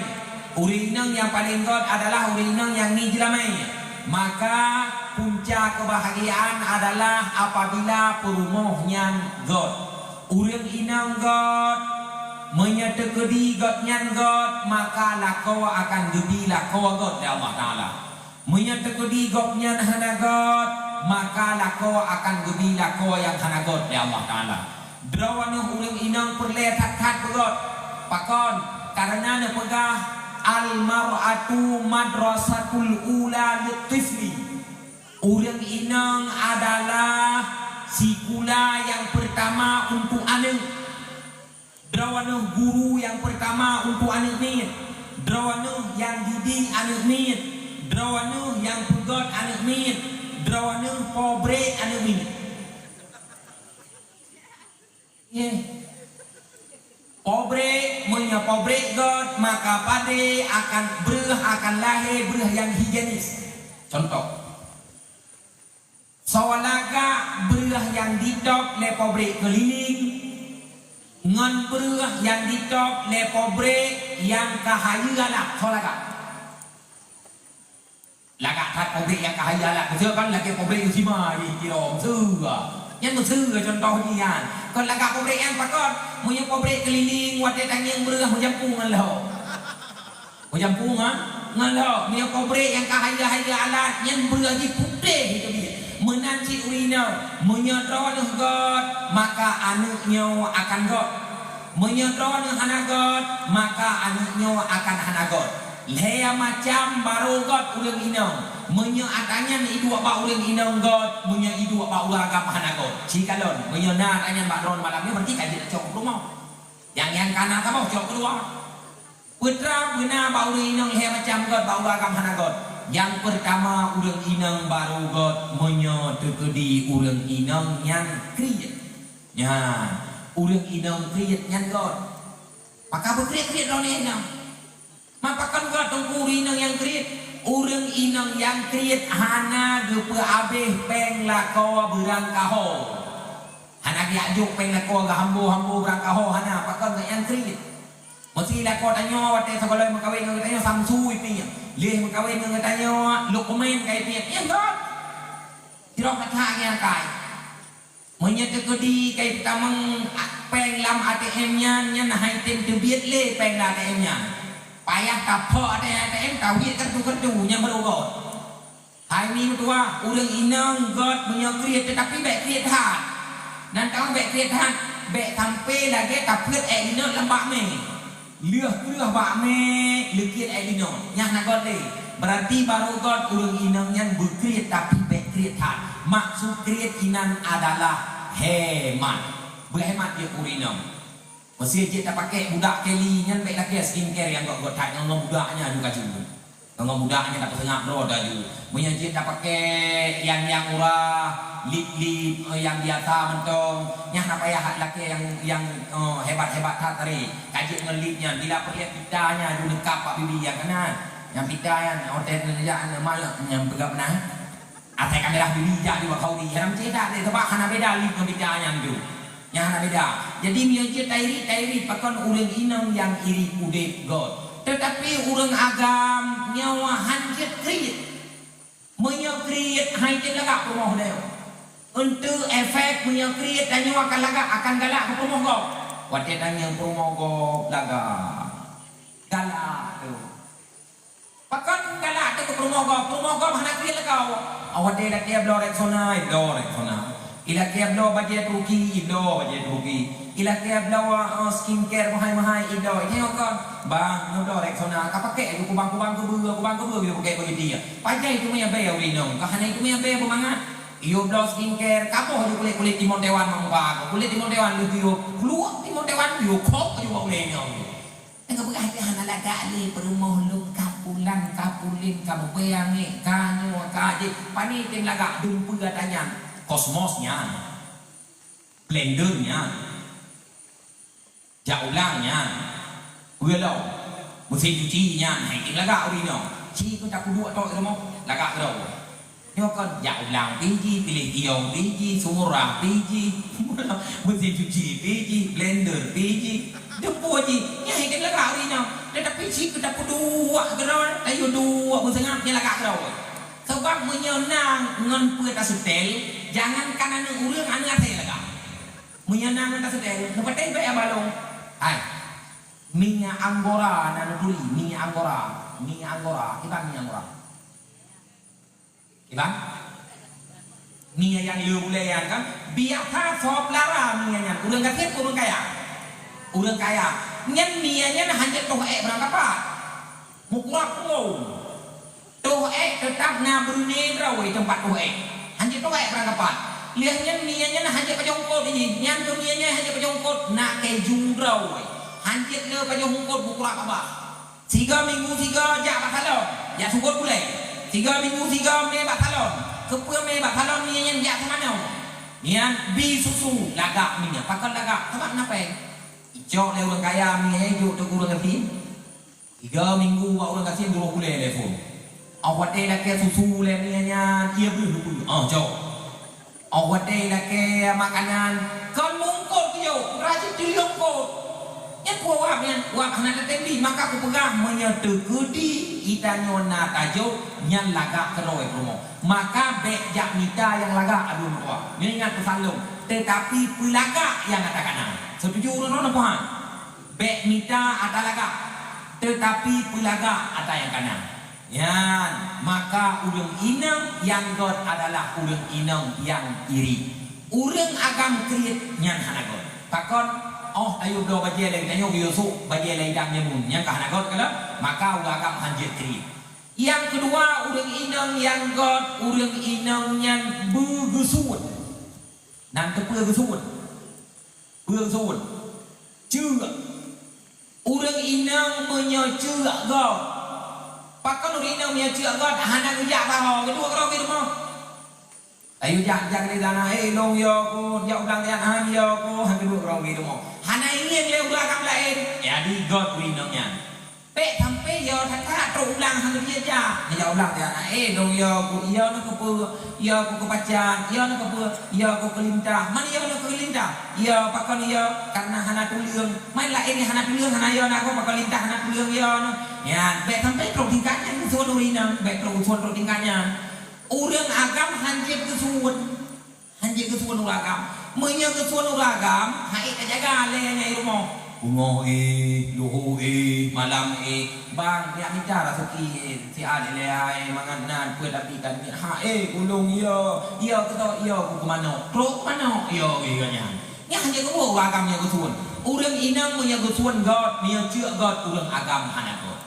Urinang yang paling god adalah urinang yang ni jelamai. Maka puncak kebahagiaan adalah apabila perumohnya god. Urang inang god, menyetekedi godnya god, maka lakau akan gedi lakau god ya Allah Ta'ala. Menyetekedi godnya hana god, maka lakau akan gedi lakau yang hana god ya Allah Ta'ala. Drawana urang inang perlehat-hat god. Pakon karena ne pegah al-mar'atu madrasatul ula litifli. Urang inang adalah sikula yang pertama untuk anak. Drawana guru yang pertama untuk anak ni. Drawana yang didik anak ni. Drawana yang pegot anak ni. Drawana pobre anak ni. Pobre punya pobre god, maka pade akan akan lahir berah yang higienis. Contoh, sawalaga berah yang ditok le pobre keliling, ngan berah yang ditok le pobre yang kahayualah sawalaga. Laga tat pobre yang kahayualah, betul kan lagi pobre usima di kirom suga. Yang tu contohnya, kalau lagak pobre yang pakon, punya pobre keliling, wadah tanging berah menjampung ngelau, menjampung ngelau, punya pobre yang kahaya-haya alat, yang berah di putih itu dia, menanci urinau, menyedron god, maka anaknya akan god, menyedron anak god, maka anaknya akan anak god. Lea macam baru god ulang inau. Menya atanyan idu apa ulang inang god, menya idu apa ulang agama hana god. Cikalon, menya na atanyan bakron malam ni berarti kaji nak cok rumah. Yang kanan kamu cok keluar. Putra benar bau inang he macam god bau agama hana god. Yang pertama ulang inang baru god, menya tekedi ulang inang yang kriat. Ya, ulang inang kriat yang god. Maka berkriat-kriat lawan inang. Mapakan god tunggu inang yang kriat. Urang inang yang kriat hana gepe abeh peng lakau berangkaho. Hana diajuk peng lakau hambo berangkaho hana pakon yang kriat. Mesti lakau tanya wate sekolah makawin nang tanya samsu ipinya. Leh makawin nang tanya dokumen kai pinya. Ya god. Tiro katanya kai. Menyetekedi kai tamang peng lam ATM-nya nya nah item tebiet le peng ATM-nya. Payah kapok ada ATM kawin kertu yang berugod. Hari ni tua ulang inang god punya kriat tetapi baik kriat hat. Dan kau baik kriat hat, baik sampai lagi kaplet inang lembak me. Liah bak me, lekit inang yang nak god le. Berarti baru god ulang inang yang berkriat tapi baik kriat hat. Maksud kriat inang adalah hemat. Berhemat dia urinang. Mesti dia tak pakai budak keli nyan baik lagi skincare yang gok tak ngomong budaknya juga juga. Ngomong budaknya tak setengah bro dah juga. Punya dia tak pakai yang murah, lip yang biasa mentong. Yang apa ya laki yang hebat-hebat tadi. Kaji ngelipnya bila perlihat pitanya dulu lengkap pak bibi yang kanan. Yang pita yang hotel kerjaan malam yang pegang benar. Atai kamera bibi jadi kau di haram cedak dia sebab kana beda lip pitanya tu. Yang ada beda. Jadi miaje tairi pakon urang inang yang iri udep god. Tetapi urang agam nyawa hanjit kriat. Menya kriat hanjit lagak rumah dia. Untuk efek menya kriat dan nyawa akan lagak akan galak ke rumah god. Wate tanya rumah god lagak. Galak tu. Pakon galak tu ke rumah god hana kriat lagau. Awak dia dak dia blorek sonai. Ila kiablo budget rugi ido budget rugi. Ila kiablo skincare mahal ido. Ini kan bang nodo reksona ka pakai ku bang ku beu pakai begitu ya. Pajai itu mah bayar winong. Ka hana itu mah bayar pemangat. Iyo blo skincare kapo kulit timon dewan mangba. Kulit timon dewan lu tiro keluar timon dewan yo kok yo boleh nyong. Enggak begai hana laga ali perumoh lu kapulin kamu bayangi kanyo kaje pani tim laga dumpu katanya. Kosmosnya, blendernya, jaulangnya, ulang, mesin cucinya, itu lagak urino. Ci kau tak kudu atau ilmu lagak kau. Ini kan jaulang biji, pilih tiong biji, sumurah biji, mesin cuci biji, blender biji. Jumpa je. Nyai kan lagak hari ni. Tetapi si kita dua gerau, tayo dua bersengap ni lagak gerau. Sebab menyenang ngan pueta setel, jangan kanan urang anu ate lagak. Menyenang ngan setel, nepatay ba balong. Ay. Minyak Anggora nanu duri, minyak Anggora. Minyak Anggora, kita minyak Anggora. Kita? Minyak yang liu-liu kan? Biasa sop lara minyaknya. Urang kaya, urang kaya. Urang kaya. Nyen minyaknya hanya tohek berangkat. Mukurak pun. Tohek tetap na Brunei Rawai tempat tohek. Hanya tohek berangkat. Lihatnya minyaknya hanya pajongkot ini. Nyen minyaknya hanya pajongkot na keju Rawai. Hanya le pajongkot mukurak apa? 3 minggu 3 jak batalon. Ya subut pulai. 3 minggu 3 me batalon. Kepua me batalon minyaknya jak mana? Nian bi susu lagak minyak. Pakai lagak. Sebab kenapa? Jok le orang kaya minyaknya jok tu kurang ngerti. 3 minggu orang kasih 20 telefon. Awak deh lagi susu le minyaknya dia belum. Jok. Awak deh lagi makanan. Kan mungkot jok. Rajin dilongkot. Yang kuat yang kuat nak tendi maka aku pegang menyatu kudi itanyo na tajo nyan lagak keroi promo maka bek jak mita yang lagak aduh kuat ni ingat pesalung tetapi pelaga yang ada kanan setuju urang puan bek mita ada lagak tetapi pelaga ada yang kanan yan maka urang inang yang god adalah urang inang yang iri urang agam kriet nyan hanagot takon ayo do baje lagi tanyo Yusuf baje lagi dam nyamun yang kahanagot kala maka ulagam hanjit kri. Yang kedua urang inang yang god urang inang yang begesun. Nan tepeu gesun. Begesun. Chưa. Urang inang menyecu god. Pakon urang inang menyecu god hanang ujak taho kedua karo ke rumah. Ayo jak di sana long yo ko ya ulang yang han yo ko han kedua karo ke rumah. Hana ingin le ulagam lain ya di god winongnya pe sampai yo thata tru ulang hang dia ja ya ulang dia dong yo ku yo no ko yo ku kepacan yo no ko yo ku kelintah man yo no kelintah yo pakon yo karena hana tuliung main lain hana tuliung hana yo na ko pakon lintah hana tuliung yo no ya pe sampai tru tingkatnya suatu winong pe tru suatu tingkatnya urang agam hanjit kesuun ulagam Menya kesuan uragam, hai kajaga le nyai rumah. Bungo luhu malam bang dia bicara seki si ade le ai manganan kue tapi kan ha gulung yo keto yo ku mano. Truk mano yo ganya. Nya hanya ku uragam nya kesuan. Urang inang menya kesuan god, menya ceuk god urang agam hanagot.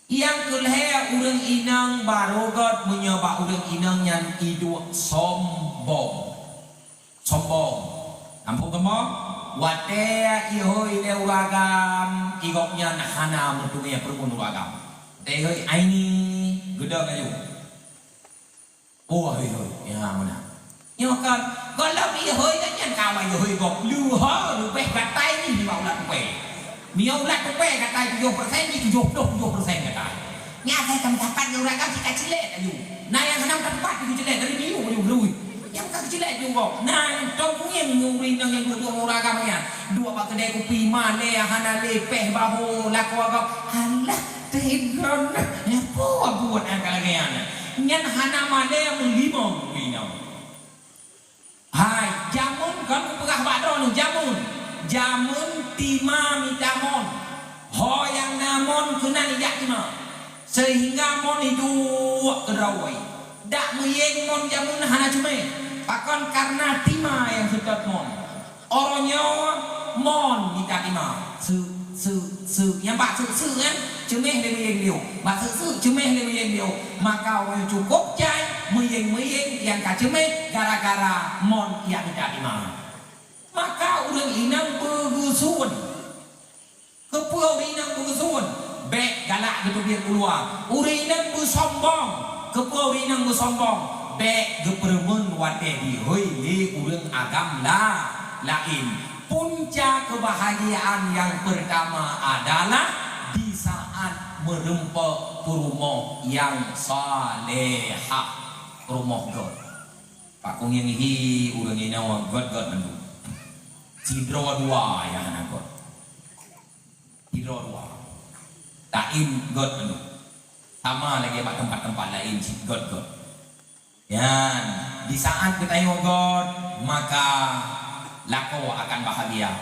Yang kelhe urang inang baru god menya ba urang inang yang idu sombong. Ampun kemo wate ihoi le uragam igoknya hana mentunya perun uragam te hoi aini gedang ayu hoi ya mana nyokan kalau ihoi kan yang kawai ihoi gok lu ha lu pe katai ni mau lat pe miau lat pe katai 7% ni 70% katai nya saya kam dapat uragam si kacile ayu nah yang henam tempat di kacile dari miu belum yang kecil juga. Nah, tong yang nguri nang yang dua uragam ya. Dua pak kedai kopi mane hana lepeh bahu laku agak halah tehidron. Ya buat angkalagian. Nyan hana mane melimo winau. Hai, jamun kan pegah badron jamun. Jamun tima mitamon. Ho yang namon kena ijak tima. Sehingga mon itu kerawai. Dak meyeng mon jamun hana cume. Pakon karena tima yang sedot mon. Orangnya mon minta tima. Su yang bak su kan cemeh le meyeng liu. Bak su cemeh le meyeng liu. Maka orang cukup cai meyeng yang ka cemeh gara-gara mon yang minta tima. Maka urang inang begusun. Kepuau inang begusun. Bek galak gitu biar keluar. Urang inang bersombong. Kepuau inang bersombong. Bek gepermun wate di hoi li urang agam lain. Puncak kebahagiaan yang pertama adalah di saat merempok rumah yang salehah, rumah God. Pak kong yang ini urang ini god mandu. Cidro dua yang anak God. dua. Taim God anu. Sama lagi mak tempat-tempat lain God. Dan di saat kita tengok God, maka lako akan bahagia.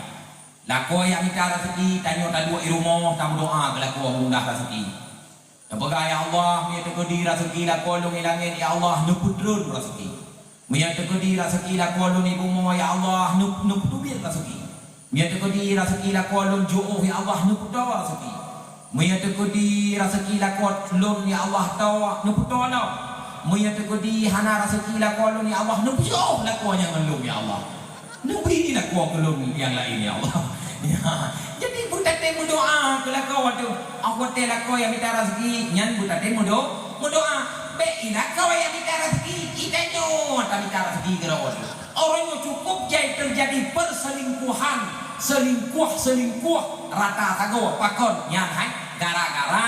Lako yang minta rezeki, tanya tadua di rumah, tamu doa ke lako mudah rezeki. Apakah ya Allah, minta kodi rezeki lako lungi langit, ya Allah, nupudrun rezeki. Minta kodi rezeki lako lungi bumi, ya Allah, nupudubir rezeki. Minta kodi rezeki lako lun ju'uh, ya Allah, nupudawa rezeki. Minta kodi rezeki lako lun, ya Allah, tawa, nupudawa. Minta kodi hana rezeki lako lun, ya Allah, nupudawa lako yang lun, ya Allah. Nubi lako lun yang lain, ya Allah. Ya. Jadi butate berdoa kalau kau tu aku tela kau yang minta rezeki nyan butate berdoa be ina kau yang minta rezeki kita nyo tak minta rezeki kau tu orang yang cukup jadi terjadi perselingkuhan selingkuh rata tago pakon nyan hai gara-gara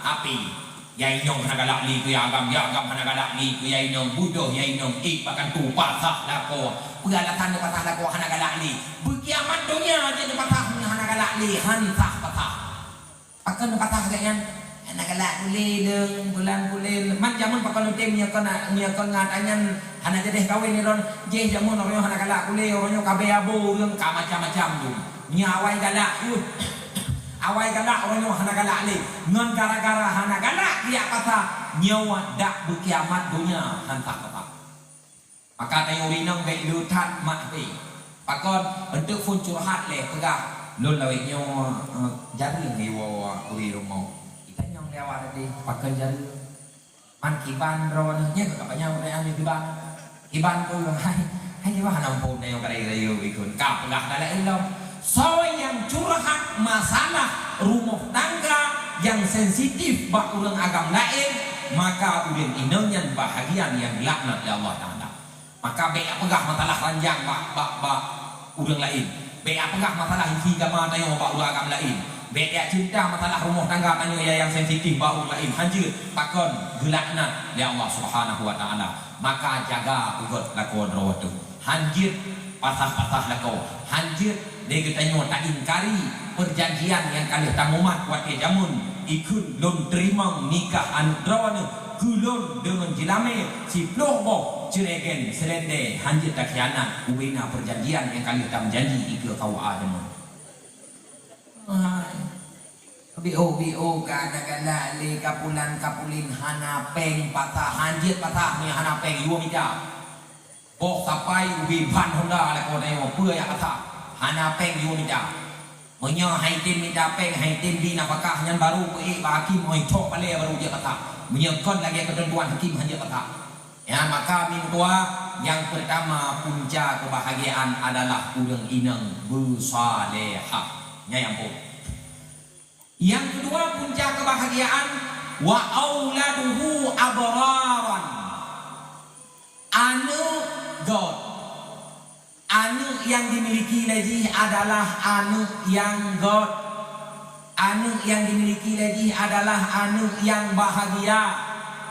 api yai nyong hanagalak li ku agam hanagalak li ku yai nyong budoh yai nyong bahkan tu patah lako peralatan de patah lako hanagalak li berkiamat dunia je de patah hanagalak li hantah patah akan patah gayang hanagalak li leung bulan bulan man jamun pakon tem nya kon ngatanyan hana jedeh kawin ni ron je jamun orang hanagalak li orang kabe abo leung ka macam-macam tu nya awai galak awai galak orang hana galak le ngon gara-gara hana galak dia kata nyawa dak berkiamat dunia hantar apa maka tayo rinang baik lutat mak be pakon bentuk pun curhat le pegah lun lawe nyo jari ni wa uri rumah kita nyong lewat tadi pakon jari man kiban ron nya ka banyak orang yang kiban tu hai dia hana pun yang kare-kare ikut ka pegah dalek elok soal yang curhat masalah rumah tangga yang sensitif bak urang agam lain maka udin inenyan bahagian yang laknat ya Allah Ta'ala maka be apegah masalah ranjang bak urang lain be apegah masalah isi agama tayo bak urang agam lain be dia cinta masalah rumah tangga tayo yang sensitif bak urang lain hanjir pakon gelaknat ya Allah Subhanahu wa Ta'ala maka jaga ugot lakon rawatu hanjir pasah-pasah lako hanjir dia katanya tak ingkari perjanjian yang kali tamumat wate jamun ikut lon terima nikah andrawana kulon dengan jilame si ploh ciregen selende hanjir tak khianat ubina perjanjian yang kali tam janji ikut kau adam BO kadang-kadang le kapulin hana peng patah hanjir patah ni hana peng dua meja bok sampai ubi ban Honda la ko dai pưa ya kata hana peng yu minta menyo hai tim minta peng hai tim di napakah nyan baru pe hakim oi thok pale baru dia kata menyekon lagi ketentuan hakim hanya kata ya maka mintua yang pertama punca kebahagiaan adalah urang inang bersalehah nya yang pun yang kedua punca kebahagiaan wa auladuhu abraran anu God anu yang dimiliki lagi adalah anu yang God anu yang dimiliki lagi adalah anu yang bahagia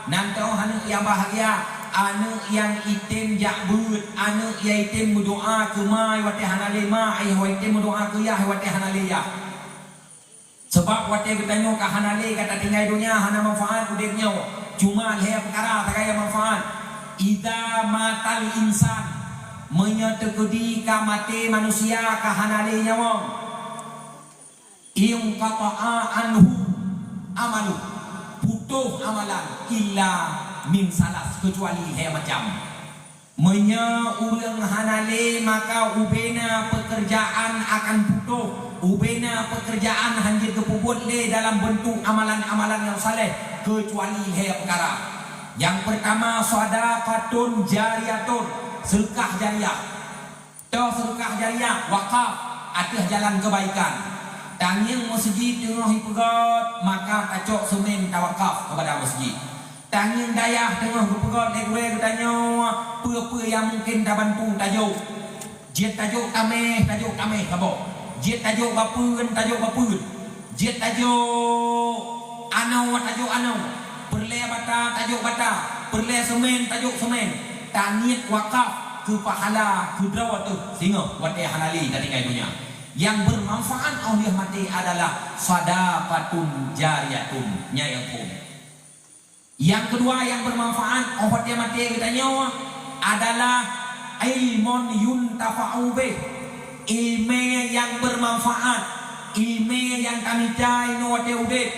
nanti anu yang bahagia anu yang itim jakbut anu yang itim berdoa ke mai wate hanale ma ai itim berdoa ke ya wate hanale ya sebab wate bertanya ke hanale kata tinggal dunia hana manfaat udipnya cuma le perkara tak kaya manfaat idza matal insan menyetekudi ka mati manusia ka hanale nyawa iyung qata'a anhu amalu putuh amalan illa min salas kecuali he macam menya urang hanale maka ubena pekerjaan akan putuh ubena pekerjaan hanjir kepubut le dalam bentuk amalan-amalan yang saleh kecuali he perkara yang pertama sadaqatun jariyatun sedekah jariah toh sedekah jariah wakaf atas jalan kebaikan tanging masjid tengah hipegot maka kacok semen tawakaf kepada masjid tanging dayah tengah hipegot legwe katanya apa-apa yang mungkin dah bantu tajuk jet tajuk tameh kabok jet tajuk bapun jet tajuk anau perle bata tajuk bata perle semen tajuk semen taniat wakaf ke pahala ke drawat tu sehingga wate halali dari dunia Yang bermanfaat oleh mati adalah sadaqatun jariyatun, nyayang pun. Yang kedua yang bermanfaat oleh mati kita nyawa adalah ilmun yuntafa'u bih, ilmu yang bermanfaat, ilmu yang kami cai no wate udip.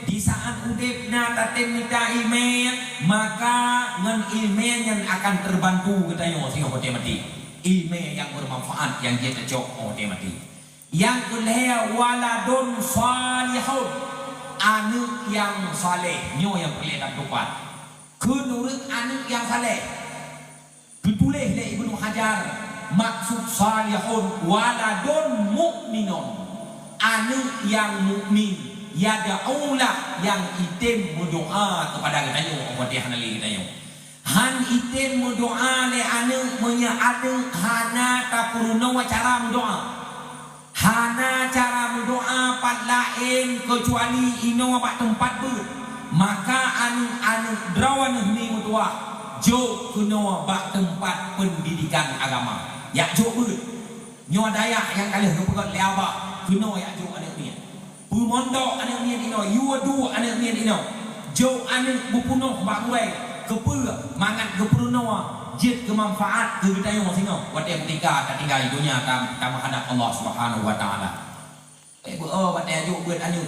Di saat udip na taten mita ilmu, maka ngan ilmu yang akan terbantu kita nyawa sehingga wate mati. Ilmu yang bermanfaat yang kita cok wate mati. Yang kedua waladun salihun, anak yang saleh, nyo yang boleh tak tepat. Kenurut anak yang saleh. Ditulis oleh Ibnu Hajar, maksud salihun waladun mukminun, anak yang mukmin, yada'ulah yang itim berdoa kepada kita nyo, buat dia hanali kita nyo. Han itim berdoa le anak punya anak hana tapuruna cara berdoa. Hana cara berdoa pat lain kecuali ino pak tempat ber. Maka anu drawan ni mutua jo kuno bak tempat pendidikan agama. Ya jo ber. Nyo Dayak yang kali kepegot leaba kuno ya jo anak ni. Bu mondok anak ni ino, yu du anak ni ino. Jo anak bupuno bak urai kepul mangat kepuruno jid kemanfaat ke kita yang sino wadai ketika tak tinggal dunia tam hadap Allah Subhanahu wa taala. Wadai ajuk buat anu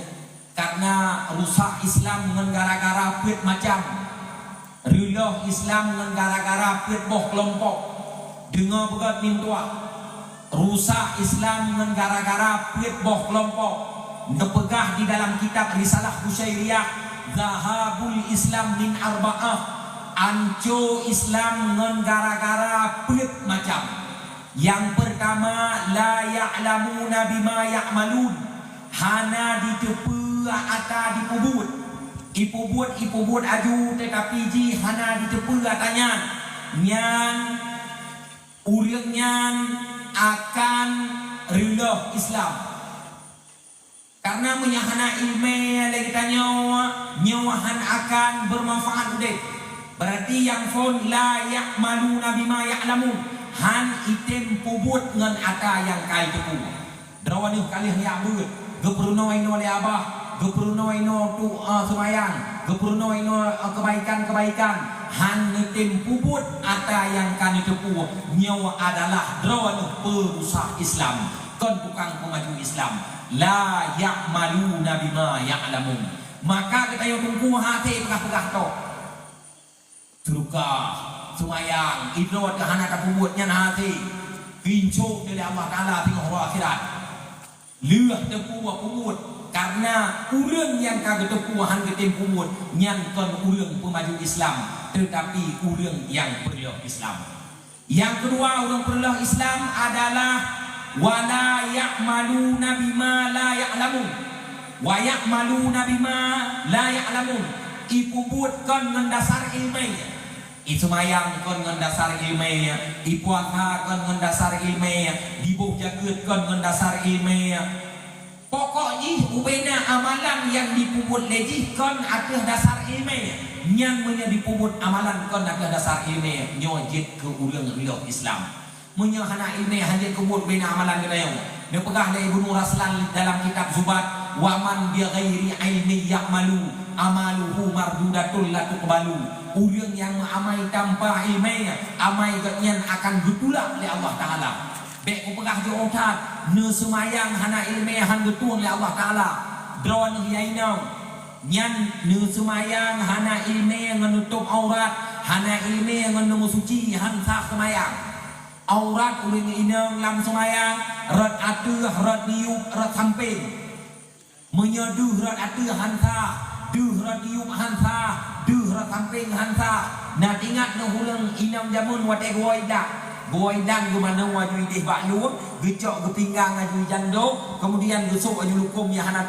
karena rusak Islam dengan gara-gara pet macam rilah Islam dengan gara-gara pet boh kelompok dengar begat mintua rusak Islam dengan gara-gara pet boh kelompok nepegah di dalam kitab Risalah Qusyairiyah Zahabul Islam min arba'ah, anco Islam dengan gara-gara pelit macam. Yang pertama la ya'lamuna bima ya'malun, hana ditepu ata dipubut. Ipubut aju tetapi ji hana ditepu atanya. Nyan urang nyan akan rilah Islam. Karena menyahana ilmu yang kita nyawahan akan bermanfaat udek. Berarti yang fon la ya'maluna bima ya'lamun, han item pubut ngan ata yang kai tepu. Drawani kali yang beut, gepruno ino le abah, gepruno ino tu semayang, gepruno ino kebaikan-kebaikan, han item pubut ata yang kan tepu. Nyawa adalah drawani perusak Islam, kon tukang pemaju Islam. La ya'maluna bima ya'lamun. Maka kita yang tunggu hati pegah-pegah tok. Teruka semayang idrot ke hana kapubutnya hati. Kincuk dari Allah Ta'ala tengok Allah akhirat. Lihat tepu pubut karena urang yang kagak tepu han ketim pubut nyan kon urang pemaju Islam, tetapi urang yang perlah Islam. Yang kedua urang perlah Islam adalah wala ya'maluna bima la ya'lamun. Wa ya'maluna bima la ya'lamun. Ipubut kon mendasar ilmu. Isumayang kon mendasar ilmu. Ipuasa kon mendasar ilmu. Dibuh jaget kon mendasar ilmu. Pokoknya ubena amalan yang dipubut lejih kon atas dasar ilmu. Yang punya dipubut amalan kon atas dasar ilmu. Nyojit ke ulang rilau Islam. Menyahana ilmu hanya kebut bina amalan kita yang nepegah dari Ibnu Raslan dalam kitab Zubat, waman bi ghairi ilmi ya'malu amaluhu mardudatul la tuqbalu. Urang yang amai tanpa ilmu, amai gatnyan akan ditolak oleh Allah Taala. Bek pegah jo otak ne semayang hana ilmu han getun oleh Allah Taala. Dron yainau nyan ne semayang hana ilmu menutup aurat, hana ilmu yang suci han sah semayang. Aurat ulin inang lam semayang rat atuh rat niup rat samping menyeduh rat atuh hansa duh rat niup hansa duh rat samping hansa. Nah ingat no hulang inang jamun wate goidan gumana waju idih baklu gecok gepinggang aju jando kemudian gesuk aju lukum ya hana